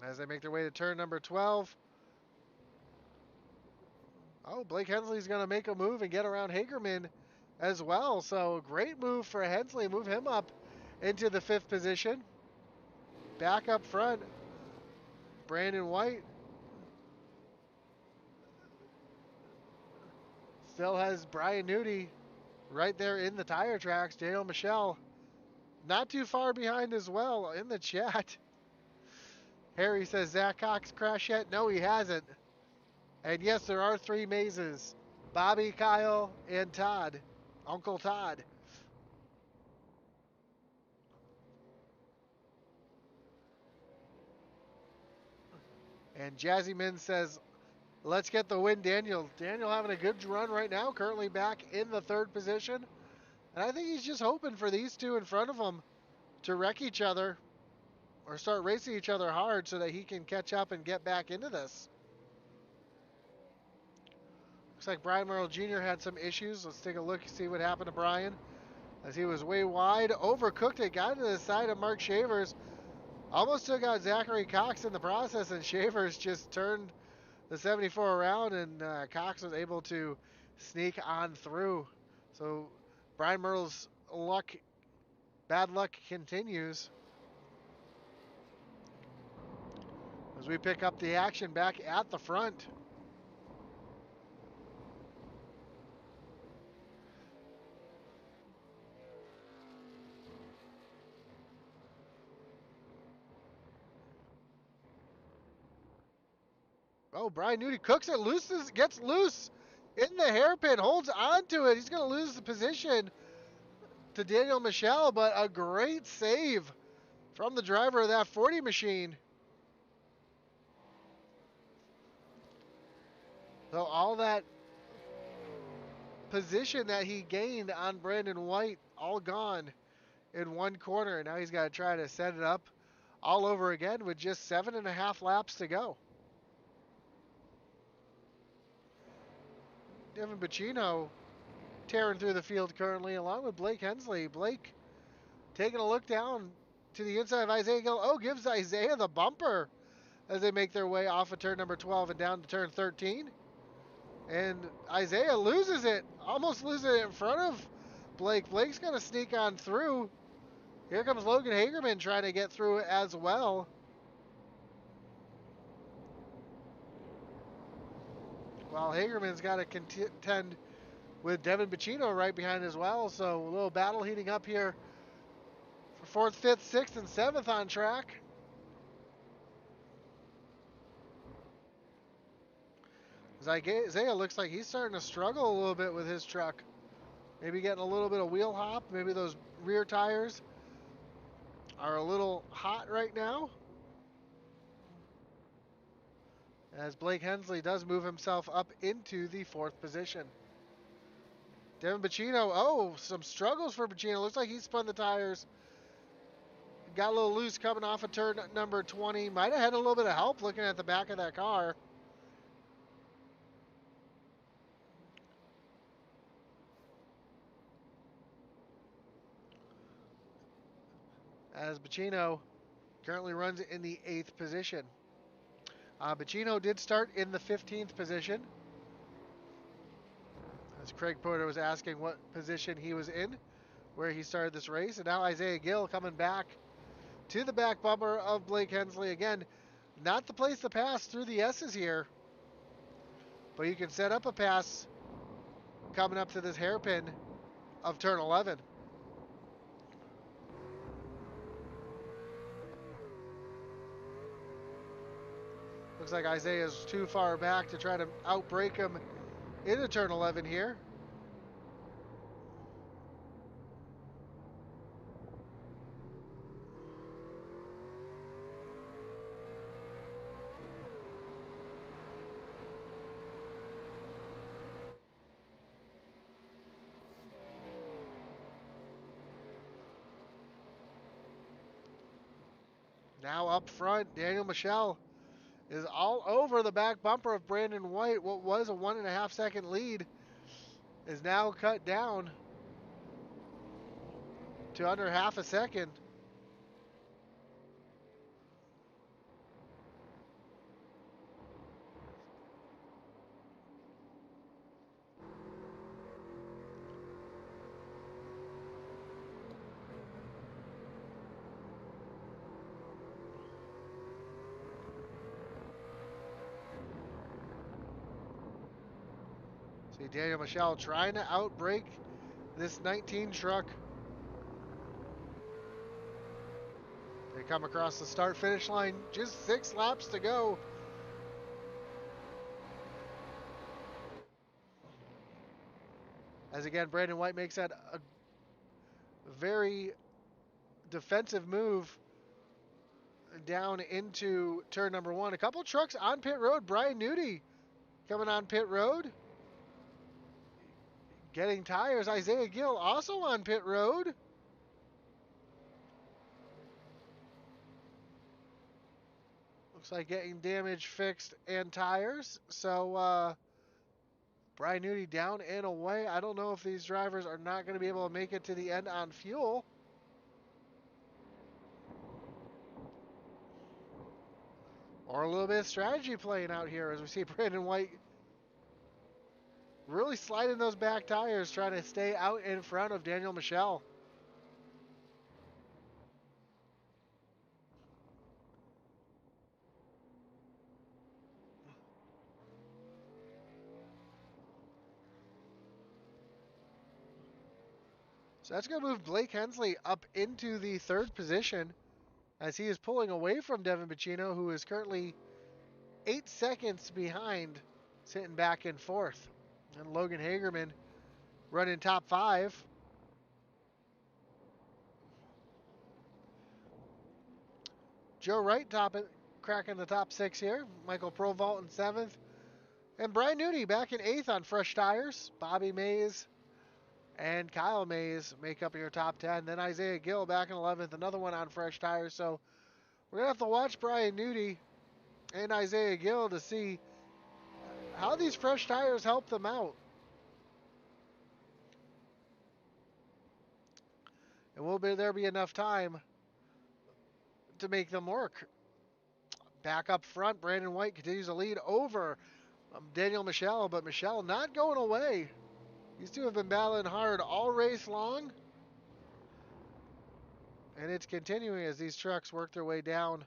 As they make their way to turn number 12. Oh, Blake Hensley's going to make a move and get around Hagerman as well. So great move for Hensley. Move him up into the 5th position. Back up front, Brandon White still has Brian Nudie right there in the tire tracks. Daniel Michelle not too far behind as well in the chat. Harry says, Zach Cox crashed yet? No, he hasn't. And yes, there are 3 mazes. Bobby, Kyle, and Todd. Uncle Todd. And Jazzy Min says, let's get the win, Daniel. Daniel having a good run right now, currently back in the 3rd position. And I think he's just hoping for these two in front of him to wreck each other or start racing each other hard so that he can catch up and get back into this. Looks like Brian Merle Jr. had some issues. Let's take a look and see what happened to Brian. As he was way wide, overcooked it, got into the side of Mark Shavers. Almost took out Zachary Cox in the process, and Shavers just turned the 74 around, and Cox was able to sneak on through. So Brian Merle's bad luck continues as we pick up the action back at the front. Oh, Brian Nudie cooks it, gets loose in the hairpin, holds onto it. He's going to lose the position to Daniel Michelle, but a great save from the driver of that 40 machine. So all that position that he gained on Brandon White, all gone in one corner. Now he's got to try to set it up all over again with just 7.5 laps to go. Devin Bacino tearing through the field currently, along with Blake Hensley. Blake taking a look down to the inside of Isaiah Gill. Oh, gives Isaiah the bumper as they make their way off of turn number 12 and down to turn 13. And Isaiah loses it, almost loses it in front of Blake. Blake's going to sneak on through. Here comes Logan Hagerman trying to get through as well. While Hagerman's got to contend with Devin Bacino right behind as well. So a little battle heating up here for 4th, 5th, 6th, and 7th on track. Isaiah looks like he's starting to struggle a little bit with his truck. Maybe getting a little bit of wheel hop. Maybe those rear tires are a little hot right now. As Blake Hensley does move himself up into the 4th position. Devin Bacino, oh, some struggles for Bacino. Looks like he spun the tires. Got a little loose coming off of turn number 20. Might have had a little bit of help looking at the back of that car. As Bacino currently runs in the 8th position. Bacino did start in the 15th position, as Craig Porter was asking what position he was in, where he started this race. And now Isaiah Gill coming back to the back bumper of Blake Hensley. Again, not the place to pass through the S's here, but you can set up a pass coming up to this hairpin of turn 11. Looks like Isaiah's too far back to try to outbrake him into turn 11 here. Now up front, Daniel Michel is all over the back bumper of Brandon White. What was a 1.5 second lead is now cut down to under half a second. See Daniel Michel trying to outbrake this 19 truck. They come across the start-finish line, just 6 laps to go. As again, Brandon White makes that a very defensive move down into turn number 1. A couple trucks on pit road. Brian Nudie coming on pit road, getting tires. Isaiah Gill also on pit road. Looks like getting damage fixed and tires. So Brian Nudie down and away. I don't know if these drivers are not going to be able to make it to the end on fuel. Or a little bit of strategy playing out here as we see Brandon White really sliding those back tires, trying to stay out in front of Daniel Michel. So that's going to move Blake Hensley up into the 3rd position as he is pulling away from Devin Bacino, who is currently 8 seconds behind, sitting back in 4th. And Logan Hagerman running top 5. Joe Wright cracking the top 6 here. Michael Provault in 7th. And Brian Nudie back in 8th on fresh tires. Bobby Mays and Kyle Mays make up your top 10. Then Isaiah Gill back in 11th, another one on fresh tires. So we're going to have to watch Brian Nudie and Isaiah Gill to see how these fresh tires help them out. And will there be enough time to make them work? Back up front, Brandon White continues to lead over Daniel Michel, but Michel not going away. These two have been battling hard all race long. And it's continuing as these trucks work their way down.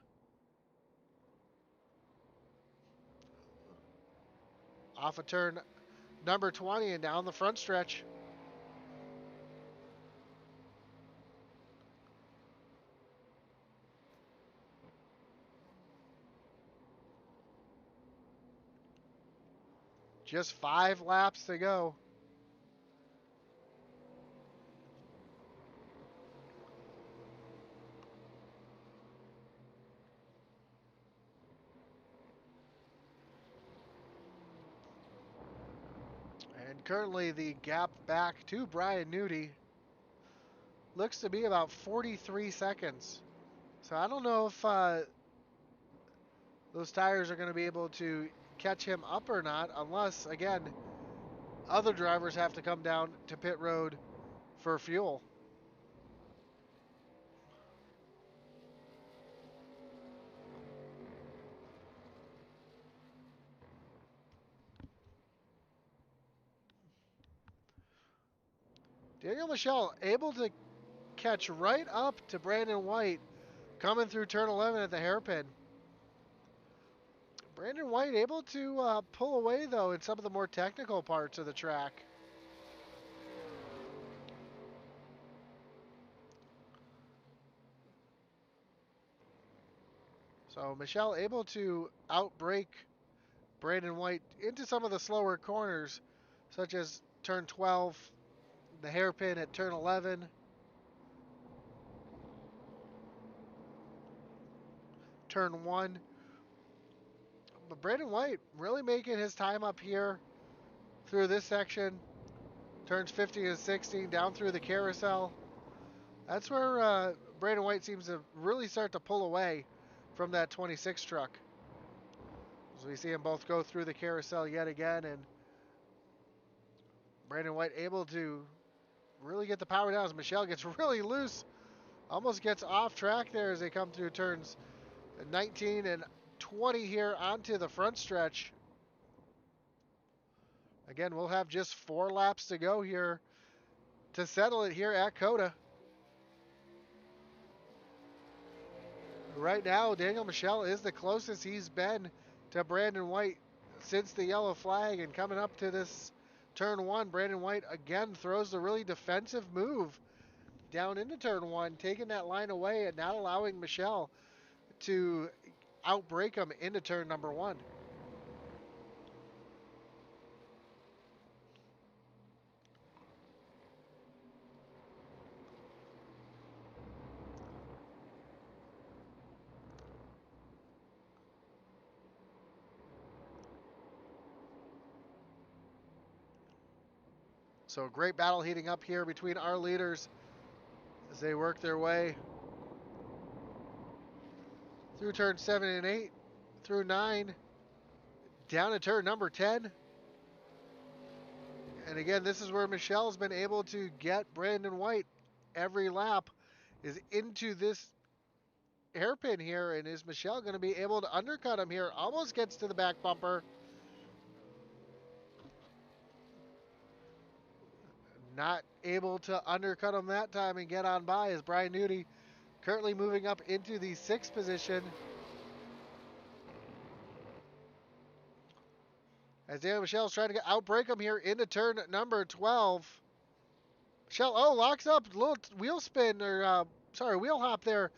Off of turn number 20 and down the front stretch. Just 5 laps to go. And currently the gap back to Brian Nudie looks to be about 43 seconds. So I don't know if those tires are going to be able to catch him up or not, unless, again, other drivers have to come down to pit road for fuel. Daniel Michelle able to catch right up to Brandon White coming through turn 11 at the hairpin. Brandon White able to pull away, though, in some of the more technical parts of the track. So Michelle able to outbrake Brandon White into some of the slower corners, such as turn 12, the hairpin at turn 11, turn 1. But Brandon White really making his time up here through this section. Turns 15 and 16 down through the carousel. That's where Brandon White seems to really start to pull away from that 26 truck. As we see them both go through the carousel yet again, and Brandon White able to really get the power down as Michelle gets really loose. Almost gets off track there as they come through turns 19 and 20 here onto the front stretch. Again, we'll have just 4 laps to go here to settle it here at COTA. Right now, Daniel Michelle is the closest he's been to Brandon White since the yellow flag, and coming up to this turn 1, Brandon White again throws the really defensive move down into turn 1, taking that line away and not allowing Michelle to outbrake him into turn number 1. So great battle heating up here between our leaders as they work their way through turn 7 and 8, through 9, down to turn number 10. And again, this is where Michelle's been able to get Brandon White every lap, is into this hairpin here. And is Michelle going to be able to undercut him here? Almost gets to the back bumper. Not able to undercut him that time and get on by, as Brian Nudie currently moving up into the 6th position. As Daniel Michelle's trying to outbrake him here into turn number 12. Michelle, locks up, little wheel spin, or wheel hop there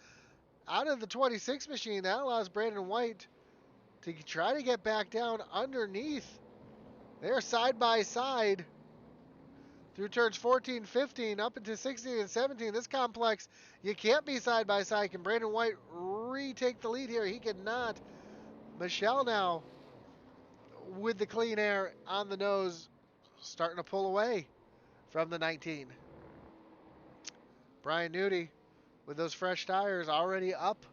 out of the 26 machine. That allows Brandon White to try to get back down underneath. They're side by side through turns 14, 15, up into 16 and 17. This complex, you can't be side by side. Can Brandon White retake the lead here? He cannot. Michelle now with the clean air on the nose, starting to pull away from the 19. Brian Nudie with those fresh tires already up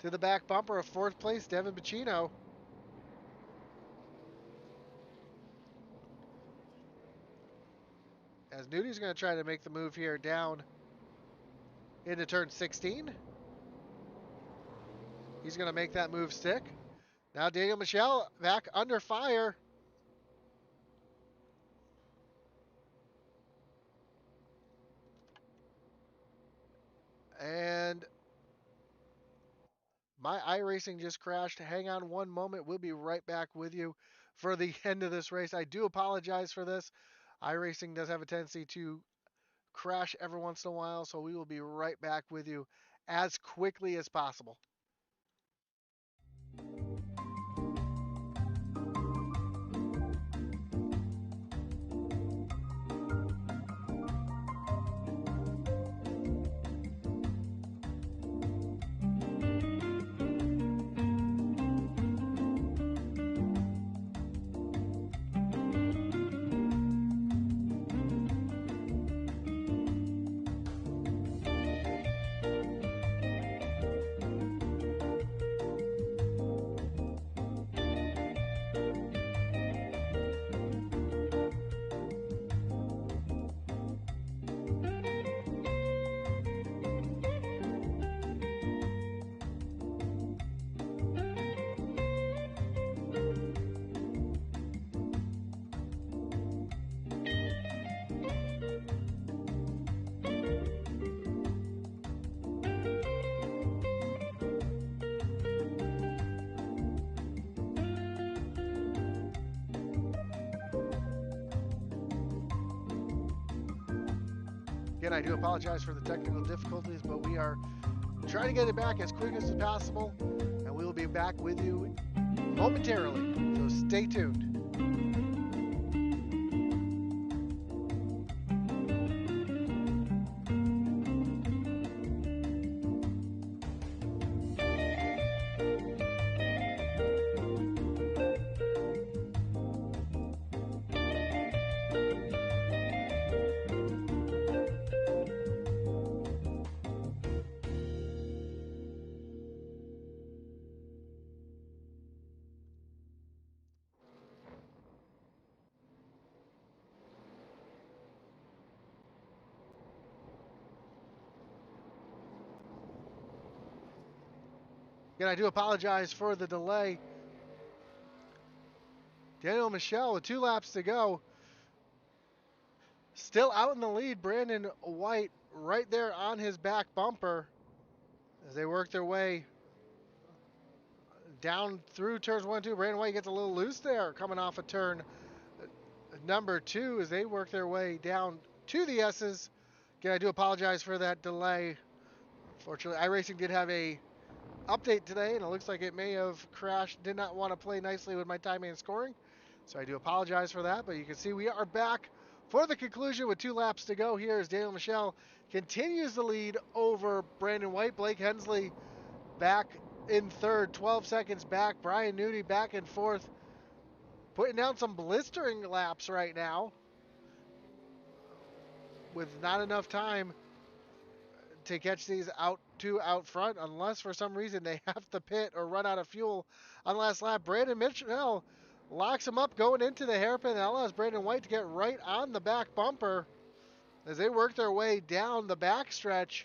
to the back bumper of 4th place, Devin Bacino. As Nudie's going to try to make the move here down into turn 16. He's going to make that move stick. Now Daniel Michelle back under fire. And my iRacing just crashed. Hang on one moment. We'll be right back with you for the end of this race. I do apologize for this. iRacing does have a tendency to crash every once in a while, so we will be right back with you as quickly as possible. Again, I do apologize for the technical difficulties, but we are trying to get it back as quick as possible, and we will be back with you momentarily. So stay tuned. Again, I do apologize for the delay. Daniel Michel with 2 laps to go. Still out in the lead. Brandon White right there on his back bumper as they work their way down through turns 1 and 2. Brandon White gets a little loose there coming off a turn number 2 as they work their way down to the S's. Again, I do apologize for that delay. Fortunately, iRacing did have a update today, and it looks like it may have crashed. Did not want to play nicely with my timing and scoring, so I do apologize for that. But you can see we are back for the conclusion with 2 laps to go here as Daniel Michel continues the lead over Brandon White. Blake Hensley back in third, 12 seconds back. Brian Nudie back in fourth, putting down some blistering laps right now with not enough time to catch these out front, unless for some reason they have to pit or run out of fuel on last lap. Brandon Mitchell locks him up going into the hairpin. That allows Brandon White to get right on the back bumper as they work their way down the backstretch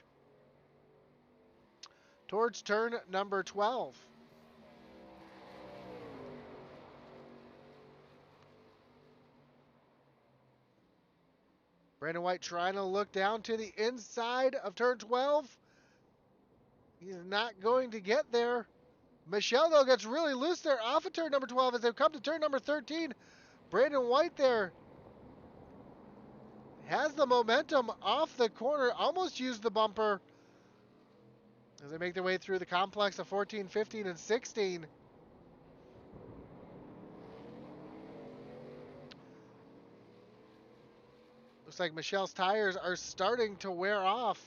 towards turn number 12. Brandon White trying to look down to the inside of turn 12. He's not going to get there. Michel, though, gets really loose there off of turn number 12 as they come to turn number 13. Brandon White there has the momentum off the corner, almost used the bumper as they make their way through the complex of 14, 15, and 16. Looks like Michel's tires are starting to wear off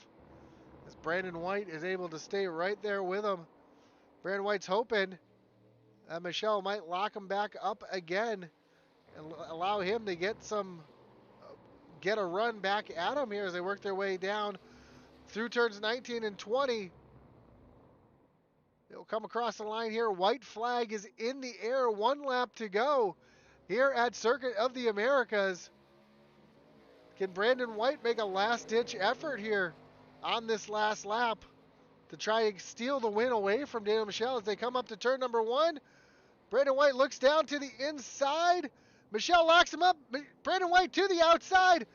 as Brandon White is able to stay right there with him. Brandon White's hoping that Michel might lock him back up again and allow him to get a run back at him here as they work their way down through turns 19 and 20. They'll come across the line here. White flag is in the air. 1 lap to go here at Circuit of the Americas. Can Brandon White make a last-ditch effort here on this last lap to try to steal the win away from Daniel Michel as they come up to turn number 1? Brandon White looks down to the inside. Michel locks him up. Brandon White to the outside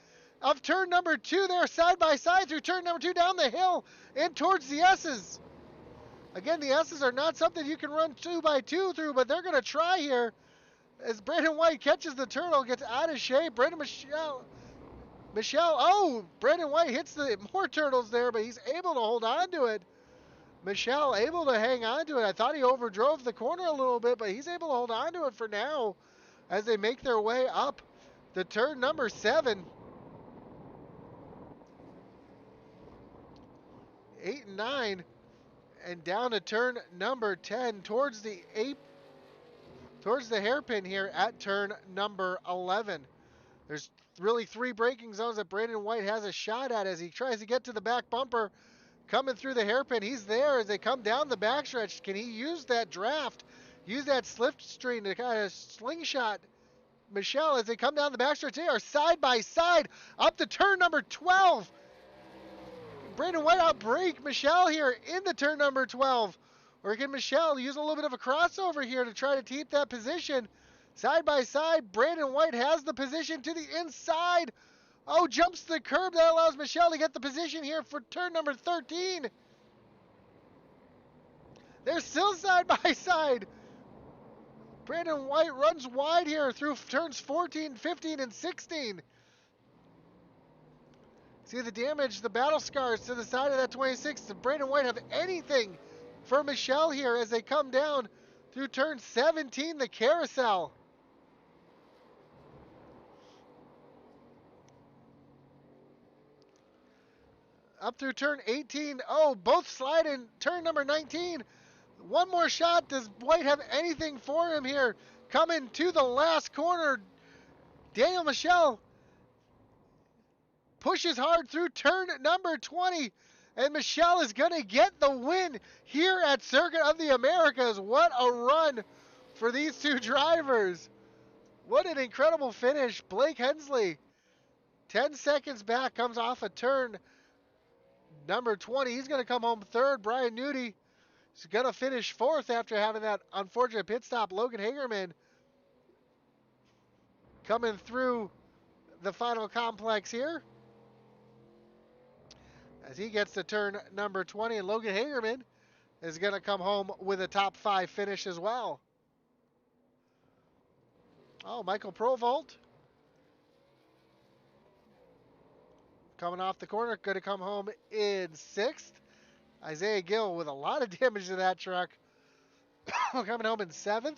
of turn number 2 there, side by side through turn number 2 down the hill and towards the S's. Again, the S's are not something you can run 2x2 through, but they're going to try here as Brandon White catches the turtle, gets out of shape. Brandon Brandon White hits the more turtles there, but he's able to hold on to it. Michel able to hang on to it. I thought he overdrove the corner a little bit, but he's able to hold on to it for now as they make their way up the turn number 7. 8 and 9, and down to turn number 10 towards the hairpin here at turn number 11. There's really 3 braking zones that Brandon White has a shot at as he tries to get to the back bumper. Coming through the hairpin, he's there as they come down the backstretch. Can he use that draft, use that slipstream to kind of slingshot Michel as they come down the backstretch? They are side by side up to turn number 12. Brandon White outbrake Michel here in the turn number 12. Or can Michel use a little bit of a crossover here to try to keep that position? Side by side, Brandon White has the position to the inside. Oh, jumps the curb. That allows Michel to get the position here for turn number 13. They're still side by side. Brandon White runs wide here through turns 14, 15, and 16. See the damage, the battle scars to the side of that 26. Does Braden White have anything for Michelle here as they come down through turn 17, the carousel? Up through turn 18. Oh, both slide in turn number 19. One more shot. Does White have anything for him here? Coming to the last corner. Daniel Michelle pushes hard through turn number 20. And Michelle is going to get the win here at Circuit of the Americas. What a run for these two drivers. What an incredible finish. Blake Hensley, 10 seconds back, comes off a turn number 20. He's going to come home third. Brian Nudie is going to finish fourth after having that unfortunate pit stop. Logan Hagerman coming through the final complex here as he gets to turn number 20. And Logan Hagerman is going to come home with a top 5 finish as well. Oh, Michael Provolt coming off the corner, going to come home in 6th. Isaiah Gill with a lot of damage to that truck coming home in 7th.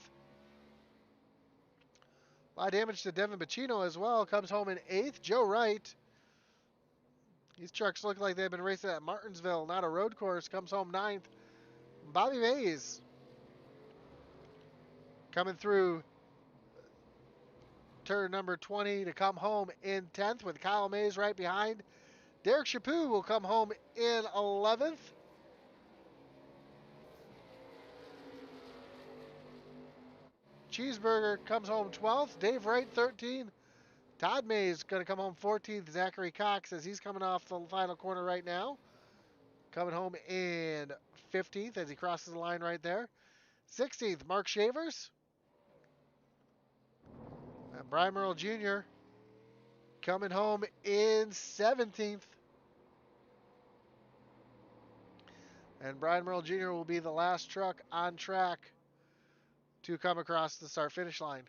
A lot of damage to Devin Bacino as well, comes home in 8th. Joe Wright, these trucks look like they've been racing at Martinsville, not a road course, comes home 9th. Bobby Mays coming through turn number 20 to come home in 10th with Kyle Mays right behind. Derek Chaput will come home in 11th. Cheeseburger comes home 12th. Dave Wright 13th. Todd Mays going to come home 14th. Zachary Cox, as he's coming off the final corner right now, coming home in 15th as he crosses the line right there. 16th, Mark Shavers. And Brian Merle Jr. coming home in 17th. And Brian Merle Jr. will be the last truck on track to come across the start-finish line.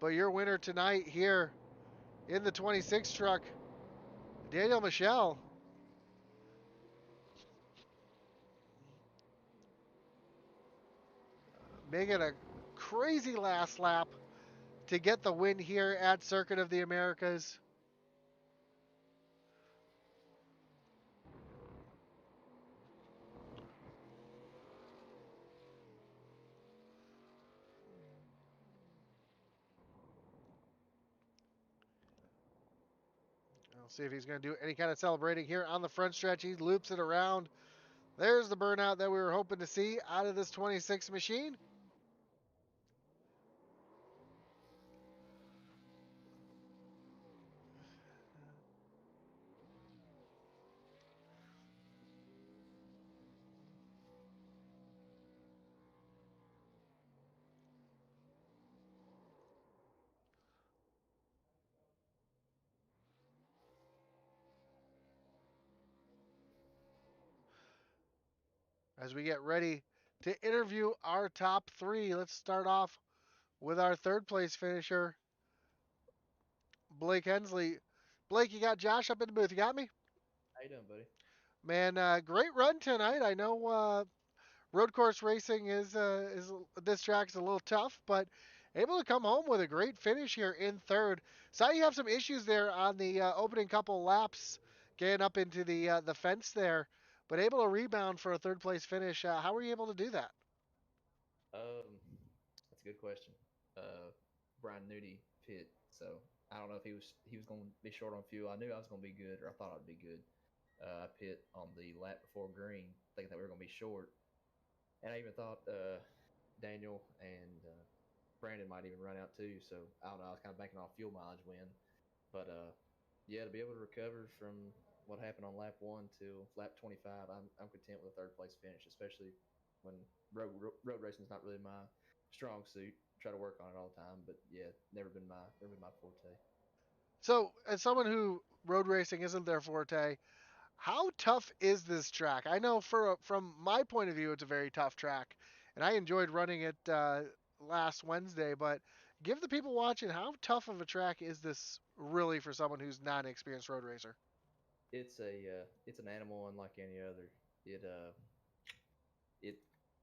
But your winner tonight here in the 26 truck, Daniel Michelle. Making a crazy last lap to get the win here at Circuit of the Americas. I'll see if he's going to do any kind of celebrating here on the front stretch. He loops it around. There's the burnout that we were hoping to see out of this 26 machine. As we get ready to interview our top 3, let's start off with our third place finisher, Blake Hensley. Blake, you got Josh up in the booth. You got me? How you doing, buddy? Man, great run tonight. I know road course racing is this track's a little tough, but able to come home with a great finish here in third. Saw you have some issues there on the opening couple laps, getting up into the fence there, but able to rebound for a third place finish. How were you able to do that? That's a good question. Uh, Brian Nudie pit, so I don't know if he was going to be short on fuel. I knew I was going to be good, or I thought I'd be good. I pit on the lap before green, thinking that we were going to be short, and I even thought Daniel and Brandon might even run out too. So I don't know. I was kind of banking off fuel mileage win, but yeah, to be able to recover from what happened on lap 1 to lap 25, I'm content with a third place finish, especially when road racing is not really my strong suit. Try to work on it all the time, but yeah, never been my forte. So, as someone who road racing isn't their forte, how tough is this track? I know from my point of view, it's a very tough track, and I enjoyed running it last Wednesday. But give the people watching, how tough of a track is this really for someone who's not an experienced road racer. It's an animal unlike any other. It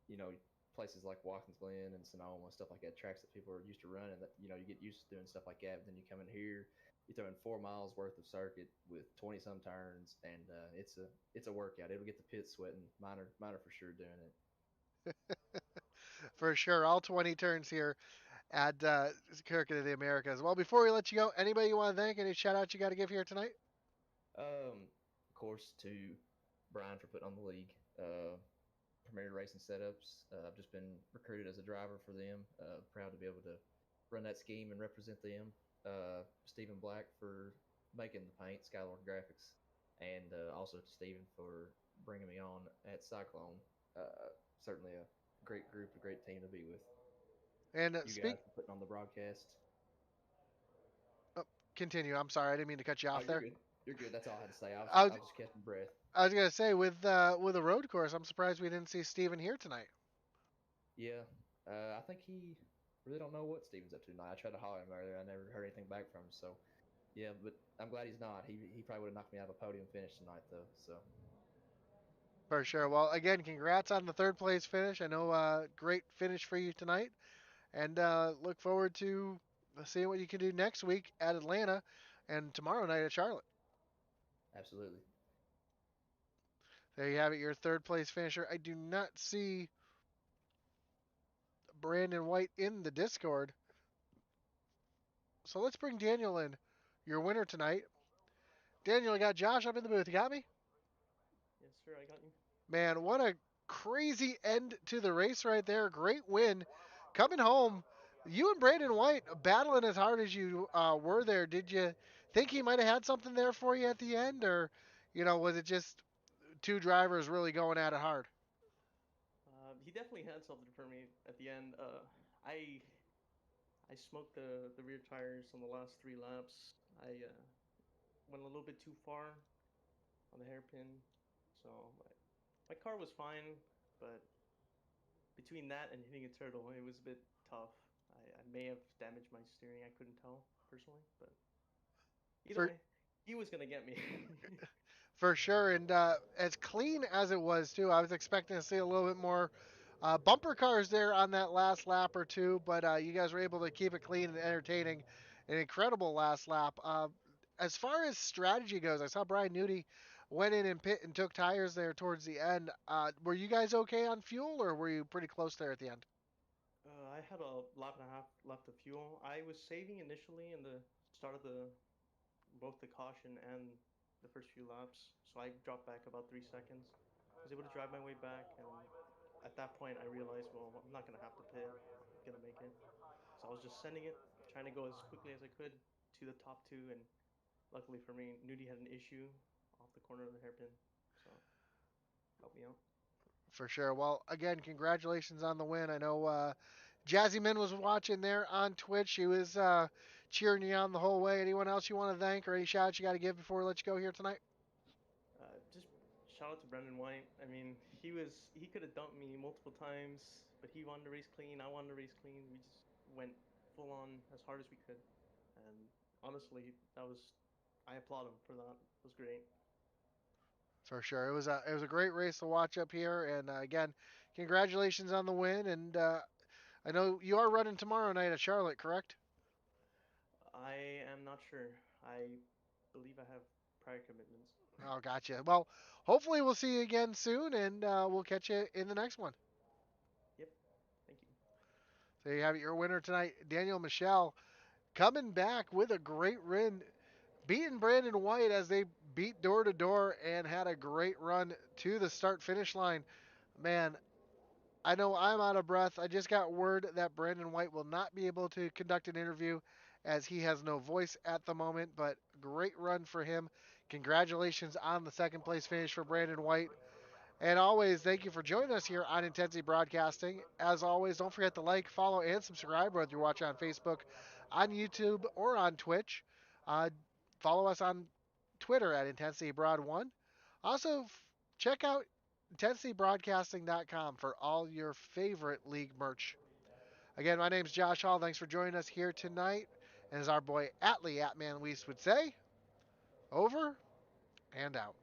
you know places like Watkins Glen and Sonoma and stuff like that, tracks that people are used to running. That you get used to doing stuff like that. But then you come in here, you're throwing 4 miles worth of circuit with 20 some turns, and it's a workout. It'll get the pits sweating. Mine are for sure doing it. For sure, all 20 turns here at Circuit of the Americas. Well, before we let you go, anybody you want to thank? Any shout outs you got to give here tonight? Of course, to Brian for putting on the league. Premier Racing Setups. I've just been recruited as a driver for them. Proud to be able to run that scheme and represent them. Stephen Black for making the paint, Skylord Graphics, and also to Stephen for bringing me on at Cyclone. Certainly a great group, a great team to be with. And You speak, guys for putting on the broadcast. oh, continue. I'm sorry, I didn't mean to cut you Oh, off you're there. good. You're good. That's all I had to say. I was, I was just catching breath. I was gonna say with a road course, I'm surprised we didn't see Steven here tonight. Yeah, I think he really don't know what Steven's up to tonight. I tried to holler at him earlier. I never heard anything back from him. So yeah, but I'm glad he's not. He probably would have knocked me out of a podium finish tonight though. So For sure. Well, again, congrats on the third place finish. I know great finish for you tonight, and look forward to seeing what you can do next week at Atlanta and tomorrow night at Charlotte. absolutely. There you have it, your third place finisher. I do not see Brandon White in the Discord, so let's bring Daniel in, your winner tonight. Daniel, I got Josh up in the booth. You got me? Yes, sir, I got you. Man, what a crazy end to the race right there. Great win. Coming home, you and Brandon White battling as hard as you were there. Did you think he might have had something there for you at the end, or was it just two drivers really going at it hard? He definitely had something for me at the end. I I smoked the rear tires on the last 3 laps. I went a little bit too far on the hairpin, so my car was fine, but between that and hitting a turtle, it was a bit tough. I may have damaged my steering. I couldn't tell personally, but either For way, he was gonna get me. For sure, and as clean as it was too, I was expecting to see a little bit more bumper cars there on that last lap or two, but you guys were able to keep it clean and entertaining. An incredible last lap. As far as strategy goes, I saw Brian Nudie went in and pit and took tires there towards the end. Were you guys okay on fuel, or were you pretty close there at the end? I had a lap and a half left of fuel. I was saving initially in the start of the both the caution and the first few laps. So I dropped back about 3 seconds. I was able to drive my way back, and at that point, I realized, well, I'm not gonna have to pit. I'm gonna make it. So I was just sending it, trying to go as quickly as I could to the top two, and luckily for me, Nudie had an issue off the corner of the hairpin, so helped me out. For sure. Well, again, congratulations on the win. I know Jazzy Min was watching there on Twitch. She was cheering you on the whole way. Anyone else you want to thank or any shout outs you got to give before we let you go here tonight? Just shout out to Brendan White. I mean, he could have dumped me multiple times, but he wanted to race clean. I wanted to race clean. We just went full on as hard as we could, and honestly, that was I applaud him for that. It was great. For sure. It was a great race to watch up here. And again, congratulations on the win. And I know you are running tomorrow night at Charlotte, correct? I am not sure. I believe I have prior commitments. Oh, gotcha. Well, hopefully we'll see you again soon, and we'll catch you in the next one. Yep. Thank you. So you have your winner tonight, Daniel Michelle, coming back with a great win, beating Brandon White as they beat door to door and had a great run to the start finish line. Man, I know I'm out of breath. I just got word that Brandon White will not be able to conduct an interview as he has no voice at the moment, but great run for him. Congratulations on the second place finish for Brandon White. And always, thank you for joining us here on Intensity Broadcasting. As always, don't forget to like, follow, and subscribe, whether you're watching on Facebook, on YouTube, or on Twitch. Uh, Follow us on Twitter at Intensity Broad One. Also, check out IntensityBroadcasting.com for all your favorite league merch. Again, my name is Josh Hall. Thanks for joining us here tonight. And as our boy Atlee Atman Weiss would say, over and out.